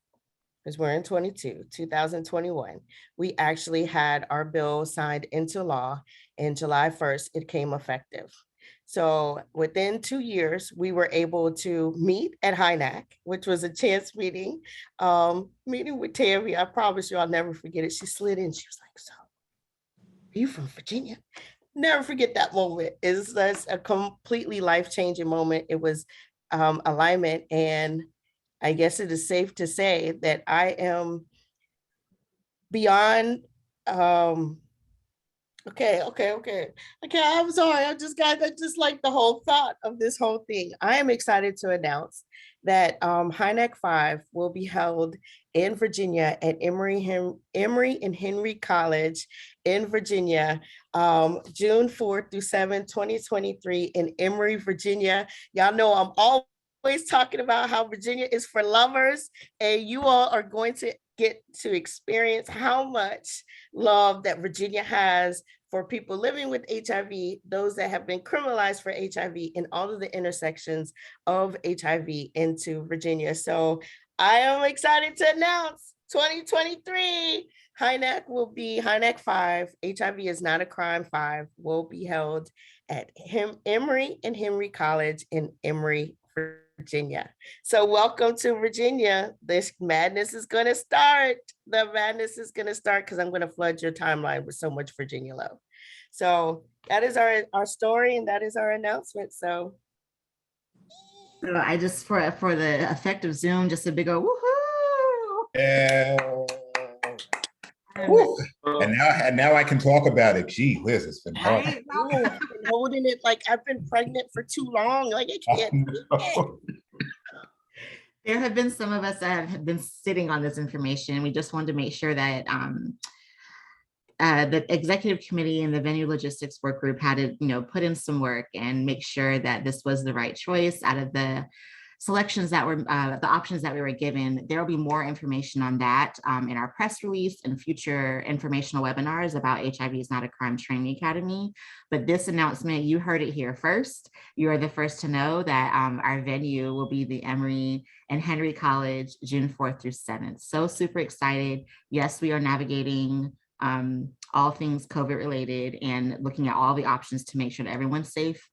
because we're in 2021, we actually had our bill signed into law, and July 1st, it came effective. So within 2 years, we were able to meet at HINAC, which was a chance meeting, meeting with Tammy. I promise you, I'll never forget it. She slid in, she was like, "So, are you from Virginia?" Never forget that moment. It's a completely life-changing moment. It was alignment, and I guess it is safe to say that I am beyond, okay, I'm sorry. I just like the whole thought of this whole thing. I am excited to announce that HINAC 5 will be held in Virginia at Emory and Henry College in Virginia, June 4th through 7th, 2023 in Emory, Virginia. Y'all know I'm always talking about how Virginia is for lovers, and you all are going to get to experience how much love that Virginia has for people living with HIV, those that have been criminalized for HIV, and all of the intersections of HIV into Virginia. So I am excited to announce 2023, HINAC 5, HIV is not a crime 5, will be held at Emory and Henry College in Emory, Virginia. So welcome to Virginia. This madness is going to start. The madness is going to start because I'm going to flood your timeline with so much Virginia love. So that is our story, and that is our announcement. So I just, for the effect of Zoom, just a big old woohoo. Yeah. And now I can talk about it. Gee whiz, it's been hard. I've been holding it like I've been pregnant for too long. Like I can't. There have been some of us that have been sitting on this information. We just wanted to make sure that the executive committee and the venue logistics work group had to, put in some work and make sure that this was the right choice out of the selections that were the options that we were given. There will be more information on that in our press release and future informational webinars about HIV is Not a Crime Training Academy. But this announcement, you heard it here first. You are the first to know that our venue will be the Emory and Henry College, June 4th through 7th. So super excited. Yes, we are navigating all things COVID related and looking at all the options to make sure that everyone's safe.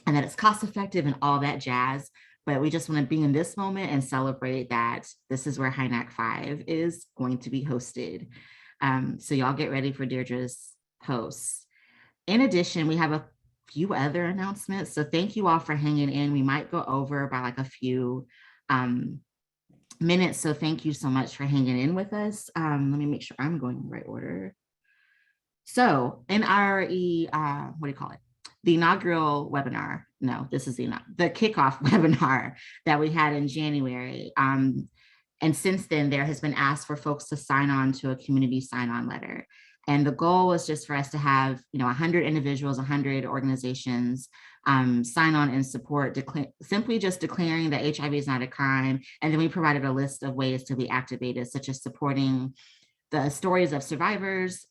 And that it's cost effective and all that jazz. But we just want to be in this moment and celebrate that this is where HINAC 5 is going to be hosted. So y'all get ready for Deirdre's posts. In addition, we have a few other announcements. So thank you all for hanging in. We might go over by like a few minutes. So thank you so much for hanging in with us. Let me make sure I'm going in the right order. So in our, what do you call it? The inaugural webinar, no, this is the kickoff webinar that we had in January. And since then, there has been asked for folks to sign on to a community sign-on letter. And the goal was just for us to have, 100 individuals, 100 organizations sign on and support, simply just declaring that HIV is not a crime. And then we provided a list of ways to be activated, such as supporting the stories of survivors,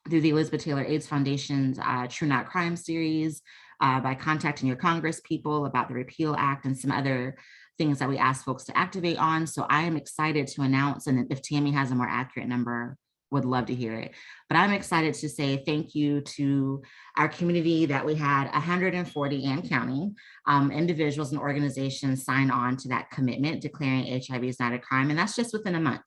through the Elizabeth Taylor AIDS Foundation's True Not Crime series, by contacting your Congress people about the Repeal Act and some other things that we ask folks to activate on. So I am excited to announce, and if Tammy has a more accurate number, would love to hear it. But I'm excited to say thank you to our community that we had 140 and counting individuals and organizations sign on to that commitment, declaring HIV is not a crime. And that's just within a month.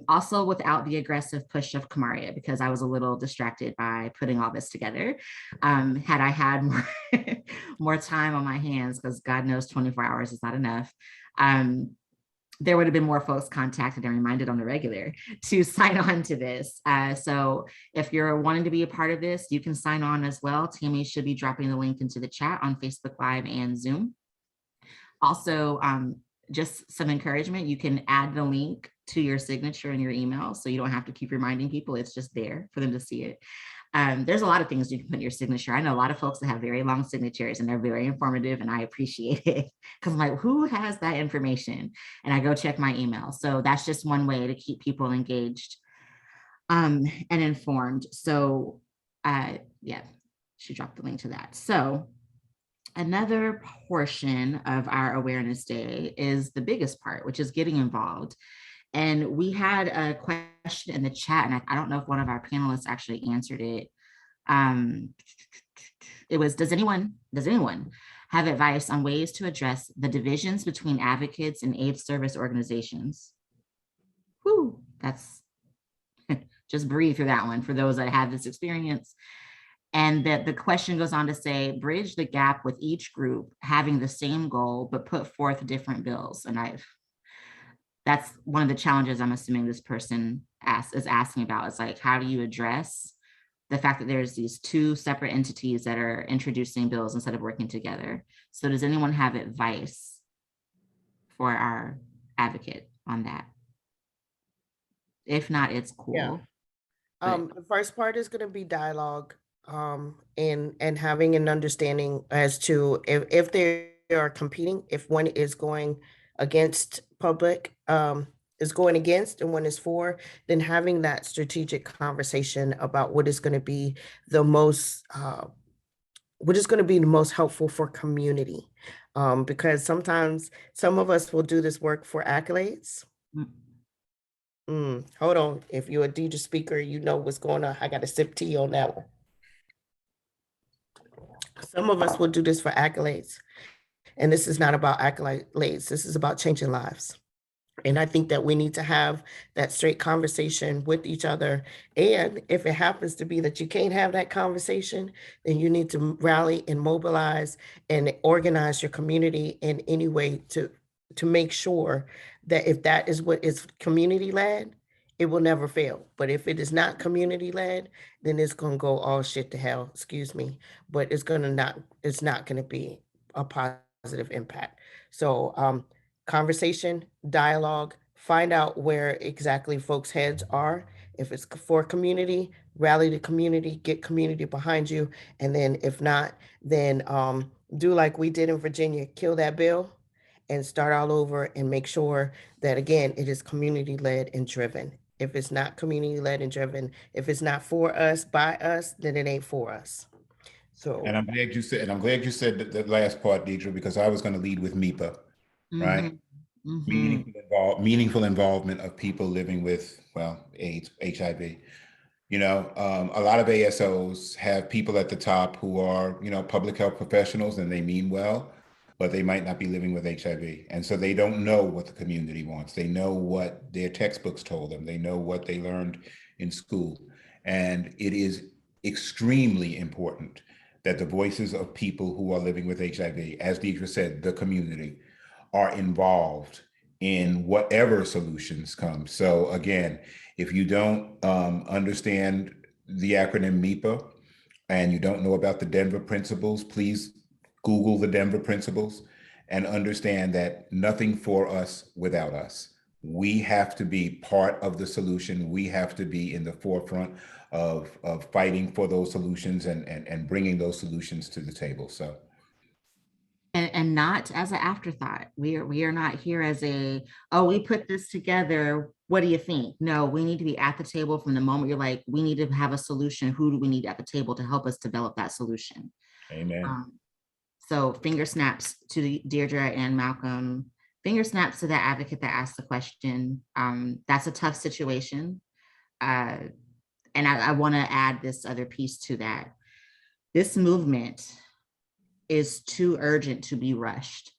Also without the aggressive push of Kamaria, because I was a little distracted by putting all this together. Had I had more time on my hands, because God knows 24 hours is not enough, there would have been more folks contacted and reminded on the regular to sign on to this. So if you're wanting to be a part of this, you can sign on as well. Tammy should be dropping the link into the chat on Facebook Live and Zoom. Also, just some encouragement, you can add the link to your signature in your email, so you don't have to keep reminding people. It's just there for them to see it. There's a lot of things you can put in your signature. I know a lot of folks that have very long signatures and they're very informative, and I appreciate it because I'm like, who has that information? And I go check my email. So that's just one way to keep people engaged and informed. So yeah, she dropped the link to that. So another portion of our awareness day is the biggest part, which is getting involved. And we had a question in the chat, and I don't know if one of our panelists actually answered it. It was, does anyone have advice on ways to address the divisions between advocates and AIDS service organizations? Whew, that's, just breathe through that one for those that have this experience. And that the question goes on to say, bridge the gap with each group having the same goal, but put forth different bills. And that's one of the challenges I'm assuming this person is asking about. It's like, how do you address the fact that there's these two separate entities that are introducing bills instead of working together. So does anyone have advice for our advocate on that? If not, it's cool. Yeah. But The first part is going to be dialogue, and having an understanding as to if they are competing, if one is going against public, is going against and one is for, then having that strategic conversation about what is going to be the most, helpful for community. Because sometimes some of us will do this work for accolades. Hold on. If you're a DJ speaker, you know what's going on. I got to sip tea on that one. Some of us will do this for accolades. And this is not about accolades. This is about changing lives. And I think that we need to have that straight conversation with each other. And if it happens to be that you can't have that conversation, then you need to rally and mobilize and organize your community in any way to make sure that if that is what is community led, it will never fail. But if it is not community led, then it's going to go all shit to hell, excuse me, but it's not going to be a positive impact. So conversation, dialogue, find out where exactly folks' heads are. If it's for community, rally the community, get community behind you. And then if not, then do like we did in Virginia, kill that bill and start all over and make sure that, again, it is community-led and driven. If it's not community-led and driven, if it's not for us, by us, then it ain't for us. So, And I'm glad you said the last part, Deidre, because I was going to lead with MIPA, right? Meaningful involvement of people living with, well, AIDS, HIV. You know, a lot of ASOs have people at the top who are, you know, public health professionals, and they mean well, but they might not be living with HIV. And so they don't know what the community wants. They know what their textbooks told them. They know what they learned in school. And it is extremely important that the voices of people who are living with HIV, as Deidre said, the community, are involved in whatever solutions come. So again, if you don't understand the acronym MIPA and you don't know about the Denver principles, please Google the Denver principles and understand that nothing for us without us. We have to be part of the solution. We have to be in the forefront of fighting for those solutions and bringing those solutions to the table. So. And not as an afterthought. We are not here as we put this together. What do you think? No, we need to be at the table from the moment you're like, we need to have a solution. Who do we need at the table to help us develop that solution? Amen. So finger snaps to Deirdre and Malcolm. Finger snaps to that advocate that asked the question. That's a tough situation. And I want to add this other piece to that. This movement is too urgent to be rushed.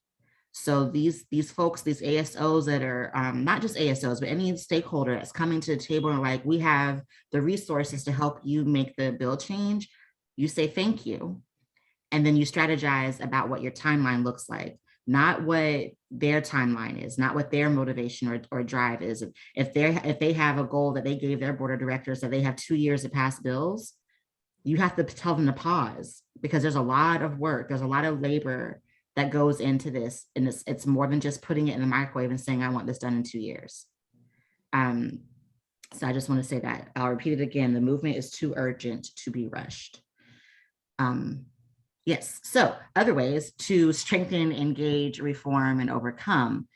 So these folks, these ASOs that are not just ASOs, but any stakeholder that's coming to the table and like, we have the resources to help you make the bill change, you say thank you. And then you strategize about what your timeline looks like, not what their timeline is, not what their motivation or drive is. If they have a goal that they gave their board of directors that they have 2 years to pass bills, you have to tell them to pause, because there's a lot of work, there's a lot of labor that goes into this. And it's more than just putting it in the microwave and saying, I want this done in 2 years. So I just want to say that. I'll repeat it again. The movement is too urgent to be rushed. Yes, so other ways to strengthen, engage, reform, and overcome.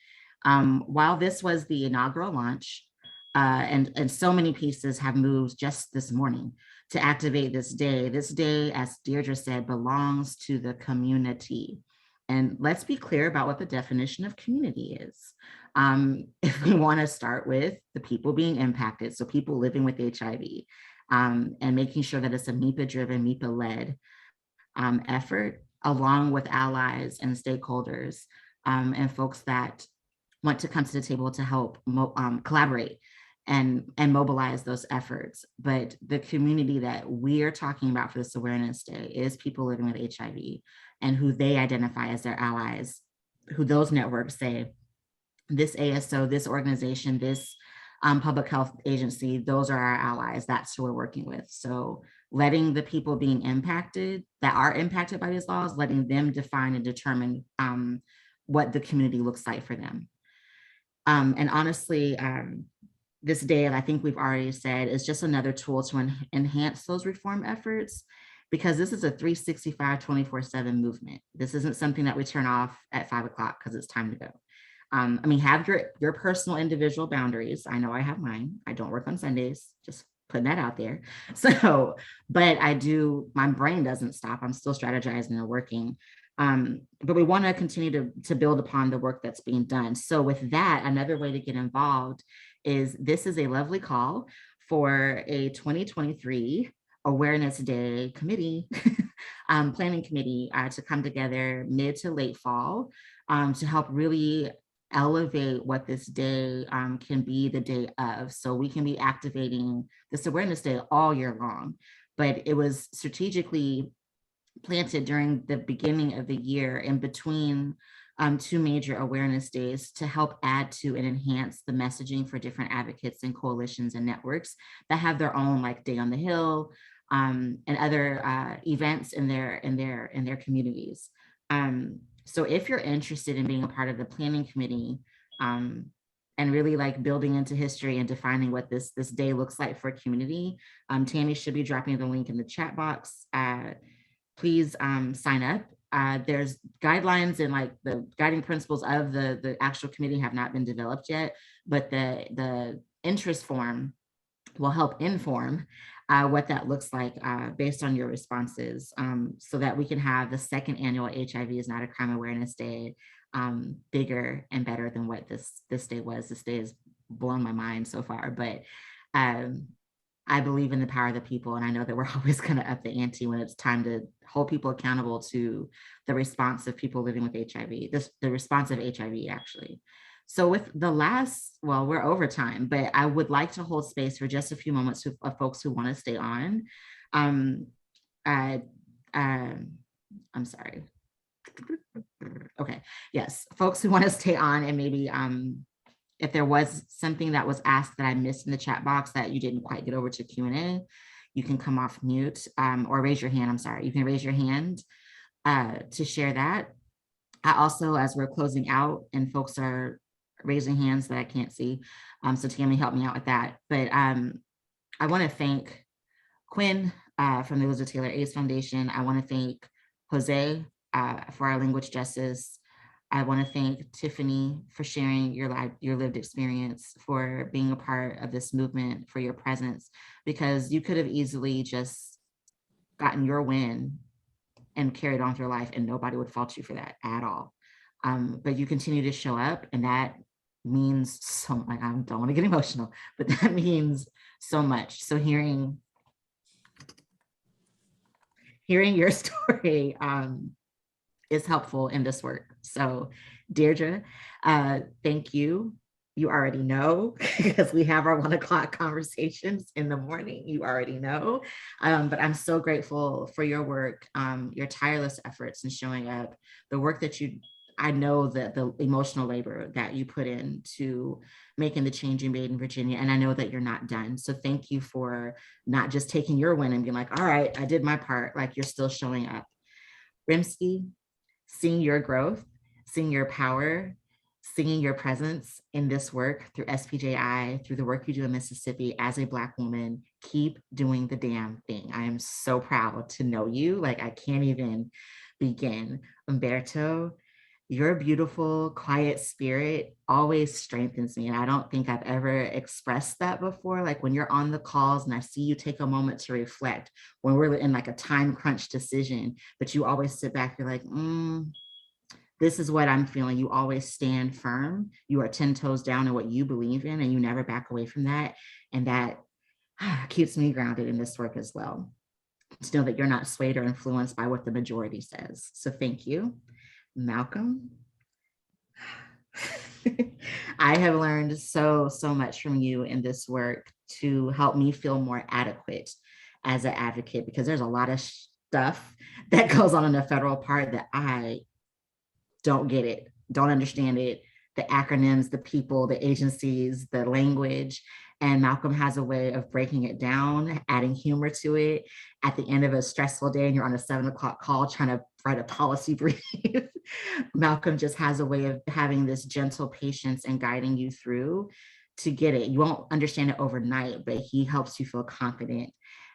While this was the inaugural launch, and so many pieces have moved just this morning to activate this day. This day, as Deirdre said, belongs to the community. And let's be clear about what the definition of community is. If we want to start with the people being impacted, so people living with HIV, and making sure that it's a MIPA-driven, MIPA-led effort, along with allies and stakeholders, and folks that want to come to the table to help collaborate and mobilize those efforts. But the community that we're talking about for this Awareness Day is people living with HIV and who they identify as their allies, who those networks say, this ASO, this organization, this public health agency, those are our allies. That's who we're working with. So letting the people being impacted, that are impacted by these laws, letting them define and determine what the community looks like for them. And honestly, this day, and I think we've already said, is just another tool to enhance those reform efforts, because this is a 365, 24/7 movement. This isn't something that we turn off at 5 o'clock because it's time to go. I mean, have your personal individual boundaries. I know I have mine. I don't work on Sundays, just putting that out there. So, but my brain doesn't stop. I'm still strategizing and working. But we want to continue to build upon the work that's being done. So with that, another way to get involved is, this is a lovely call for a 2023 Awareness Day committee, planning committee to come together mid to late fall to help really elevate what this day can be the day of. So we can be activating this Awareness Day all year long, but it was strategically planted during the beginning of the year in between two major awareness days to help add to and enhance the messaging for different advocates and coalitions and networks that have their own, like Day on the Hill and other events in their communities. So if you're interested in being a part of the planning committee and really like building into history and defining what this day looks like for a community, Tammy should be dropping the link in the chat box. Please sign up. There's guidelines and like the guiding principles of the actual committee have not been developed yet, but the interest form will help inform what that looks like based on your responses, so that we can have the second annual HIV is Not a Crime Awareness Day bigger and better than what this day was. This day has blown my mind so far, but I believe in the power of the people, and I know that we're always going to up the ante when it's time to hold people accountable to the response of people living with HIV, the response of HIV actually. So with the last, well, we're over time, but I would like to hold space for just a few moments of folks who want to stay on. I'm sorry. Okay, yes, folks who want to stay on, and maybe if there was something that was asked that I missed in the chat box that you didn't quite get over to Q&A, you can come off mute or raise your hand. I'm sorry, you can raise your hand to share that. I also, as we're closing out and folks are raising hands that I can't see, so Tammy help me out with that. But I want to thank Quinn from the Elizabeth Taylor AIDS Foundation. I want to thank Jose for our language justice. I want to thank Tiffany for sharing your lived experience, for being a part of this movement, for your presence, because you could have easily just gotten your win and carried on through life and nobody would fault you for that at all. But you continue to show up, and that means so much. I don't want to get emotional, but that means so much. So hearing your story is helpful in this work. So Deirdre, thank you. You already know, because we have our 1 o'clock conversations in the morning, you already know. But I'm so grateful for your work, your tireless efforts in showing up, the work that I know that the emotional labor that you put into making the change you made in Virginia, and I know that you're not done. So thank you for not just taking your win and being like, all right, I did my part, like you're still showing up. Rimsky, seeing your growth, seeing your power, seeing your presence in this work through SPJI, through the work you do in Mississippi as a Black woman, keep doing the damn thing. I am so proud to know you. Like, I can't even begin. Umberto, your beautiful, quiet spirit always strengthens me. And I don't think I've ever expressed that before. Like when you're on the calls and I see you take a moment to reflect, when we're in like a time crunch decision, but you always sit back, you're like, this is what I'm feeling. You always stand firm. You are 10 toes down in what you believe in, and you never back away from that. And that keeps me grounded in this work as well, to know that you're not swayed or influenced by what the majority says. So thank you. Malcolm, I have learned so much from you in this work to help me feel more adequate as an advocate, because there's a lot of stuff that goes on in the federal part that I don't get it, don't understand it, the acronyms, the people, the agencies, the language. And Malcolm has a way of breaking it down, adding humor to it. At the end of a stressful day and you're on a 7 o'clock call trying to write a policy brief, Malcolm just has a way of having this gentle patience and guiding you through to get it. You won't understand it overnight, but he helps you feel confident.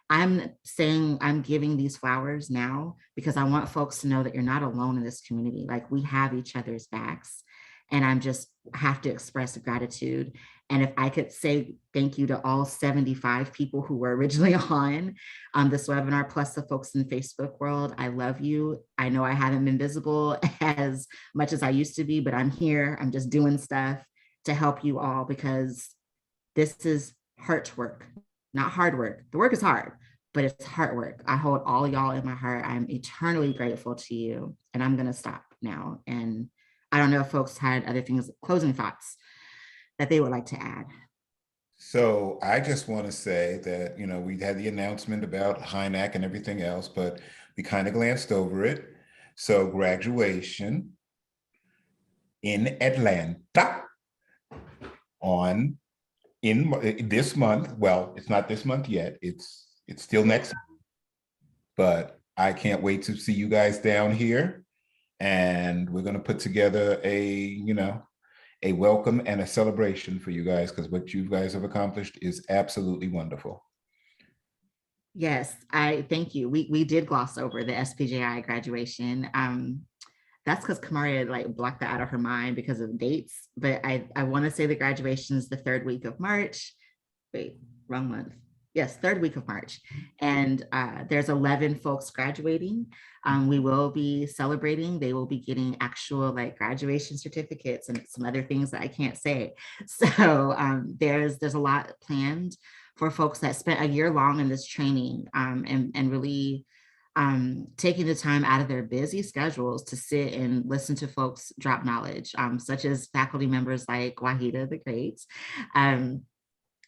I'm saying I'm giving these flowers now because I want folks to know that you're not alone in this community. Like, we have each other's backs, and I'm just have to express gratitude. And if I could say thank you to all 75 people who were originally on this webinar, plus the folks in the Facebook world, I love you. I know I haven't been visible as much as I used to be, but I'm here. I'm just doing stuff to help you all, because this is heart work, not hard work. The work is hard, but it's heart work. I hold all y'all in my heart. I'm eternally grateful to you. And I'm gonna stop now. And I don't know if folks had other things, closing thoughts that they would like to add. So I just want to say that, we had the announcement about HINAC and everything else, but we kind of glanced over it. So graduation in Atlanta in this month. Well, it's not this month yet. It's still next month. But I can't wait to see you guys down here. And we're going to put together a welcome and a celebration for you guys, because what you guys have accomplished is absolutely wonderful. Yes, I thank you. We did gloss over the SPJI graduation. That's because Kamaria blocked that out of her mind because of dates. But I want to say the graduation is the 3rd week of March. Wait, wrong month. Yes, 3rd week of March. And there's 11 folks graduating. We will be celebrating. They will be getting actual graduation certificates and some other things that I can't say. So there's a lot planned for folks that spent a year long in this training and really taking the time out of their busy schedules to sit and listen to folks drop knowledge, such as faculty members like Wahida the Great,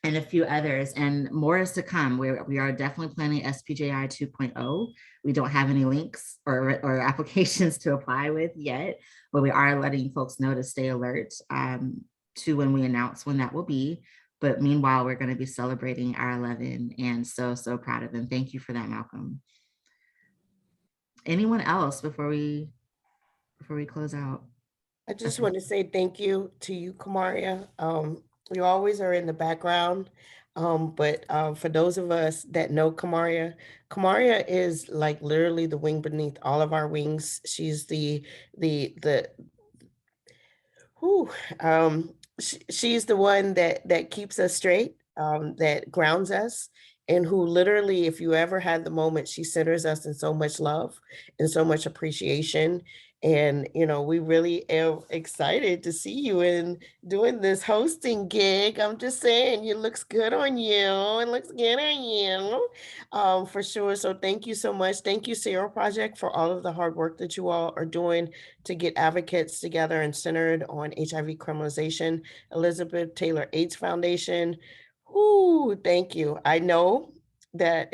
and a few others, and more is to come. We are definitely planning SPJI 2.0. We don't have any links or applications to apply with yet, but we are letting folks know to stay alert to when we announce when that will be. But meanwhile, we're going to be celebrating our 11, and so proud of them. Thank you for that, Malcolm. Anyone else before we close out? I just want to say thank you to you, Kamaria. You always are in the background, but for those of us that know Kamaria is literally the wing beneath all of our wings. She's she's the one that keeps us straight, that grounds us, and who literally, if you ever had the moment, she centers us in so much love and so much appreciation. And, we really are excited to see you in doing this hosting gig. I'm just saying, it looks good on you. It looks good on you, for sure. So thank you so much. Thank you, Sero Project, for all of the hard work that you all are doing to get advocates together and centered on HIV criminalization. Elizabeth Taylor AIDS Foundation. Ooh, thank you. I know that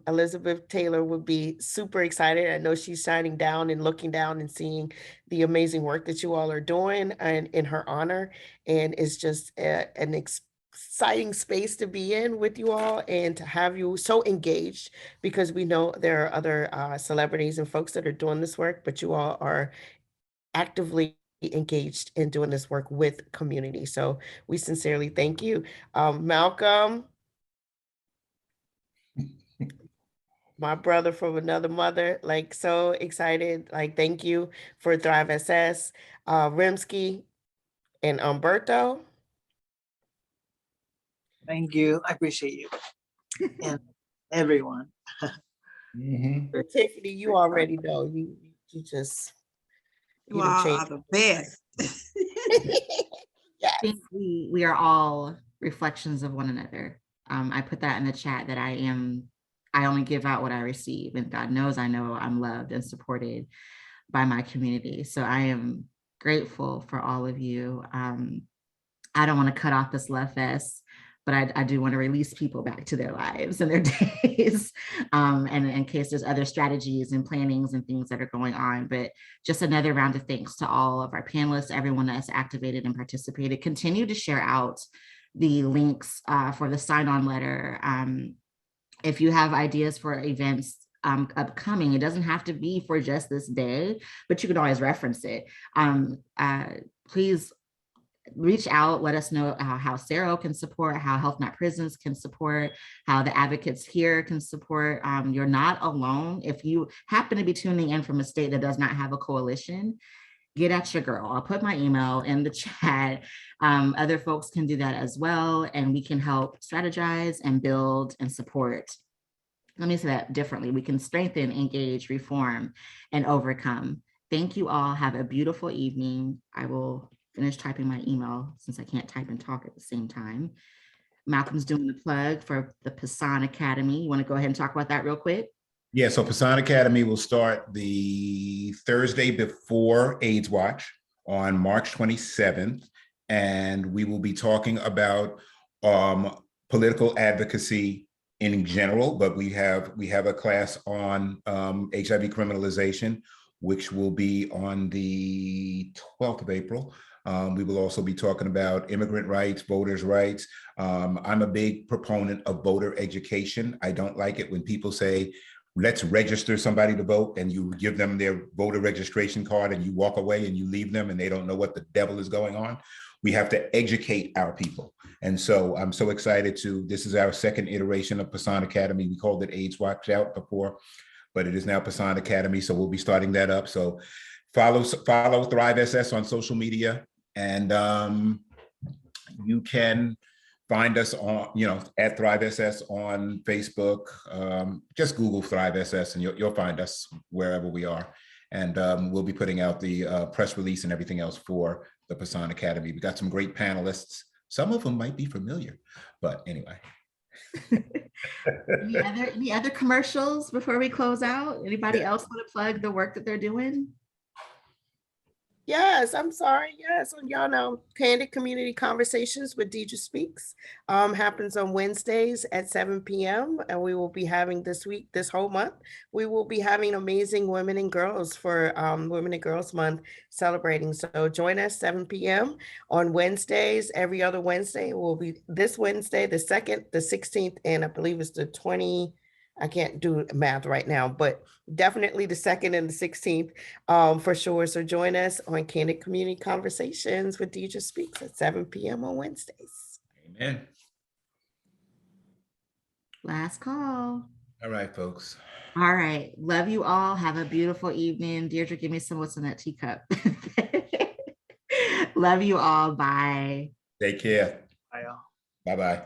Elizabeth Taylor would be super excited. I know she's shining down and looking down and seeing the amazing work that you all are doing and in her honor. And it's just an exciting space to be in with you all and to have you so engaged, because we know there are other celebrities and folks that are doing this work, but you all are actively engaged in doing this work with community. So we sincerely thank you. Malcolm, my brother from another mother, so excited. Thank you for Thrive SS, Rimsky and Umberto. Thank you. I appreciate you and everyone. Tiffany, you already know. You just You all are the best. Yes. I think we are all reflections of one another. I put that in the chat that I only give out what I receive, and God knows I know I'm loved and supported by my community. So I am grateful for all of you. I don't want to cut off this love fest, but I do want to release people back to their lives and their days, and in case there's other strategies and plannings and things that are going on. But just another round of thanks to all of our panelists, everyone that's activated and participated. Continue to share out the links for the sign-on letter. If you have ideas for events upcoming, it doesn't have to be for just this day, but you can always reference it. Please reach out, let us know how Sero can support, how Health Not Prisons can support, how the advocates here can support. You're not alone. If you happen to be tuning in from a state that does not have a coalition, get at your girl. I'll put my email in the chat. Other folks can do that as well, and we can help strategize and build and support. Let me say that differently. We can strengthen, engage, reform, and overcome. Thank you all. Have a beautiful evening. I will finish typing my email since I can't type and talk at the same time. Malcolm's doing the plug for the Passan Academy. You want to go ahead and talk about that real quick? Yeah, so Passan Academy will start the Thursday before AIDS Watch on March 27th. And we will be talking about political advocacy in general, but we have a class on HIV criminalization, which will be on the 12th of April. We will also be talking about immigrant rights, voters' rights. I'm a big proponent of voter education. I don't like it when people say, let's register somebody to vote, and you give them their voter registration card and you walk away and you leave them and they don't know what the devil is going on. We have to educate our people. And so I'm so excited this is our second iteration of Passan Academy. We called it AIDS Watch Out before, but it is now Passan Academy. So we'll be starting that up. So follow Thrive SS on social media, and you can find us on, at Thrive SS on Facebook. Just Google Thrive SS and you'll find us wherever we are. And we'll be putting out the press release and everything else for the Passan Academy. We got some great panelists. Some of them might be familiar, but anyway. Any other commercials before we close out? Anybody else want to plug the work that they're doing? Yes, I'm sorry. Yes, so y'all know Candid Community Conversations with Deidre Speaks happens on Wednesdays at 7 p.m. And we will be having this whole month, we will be having amazing women and girls for Women and Girls Month celebrating. So join us 7 p.m. on Wednesdays. Every other Wednesday will be this Wednesday, the 2nd, the 16th, and I believe it's the 20th. I can't do math right now, but definitely the 2nd and the 16th for sure. So join us on Candid Community Conversations with Deidre Speaks at 7 p.m. on Wednesdays. Amen. Last call. All right, folks. All right. Love you all. Have a beautiful evening. Deirdre, give me some what's in that teacup. Love you all. Bye. Take care. Bye, y'all. Bye-bye.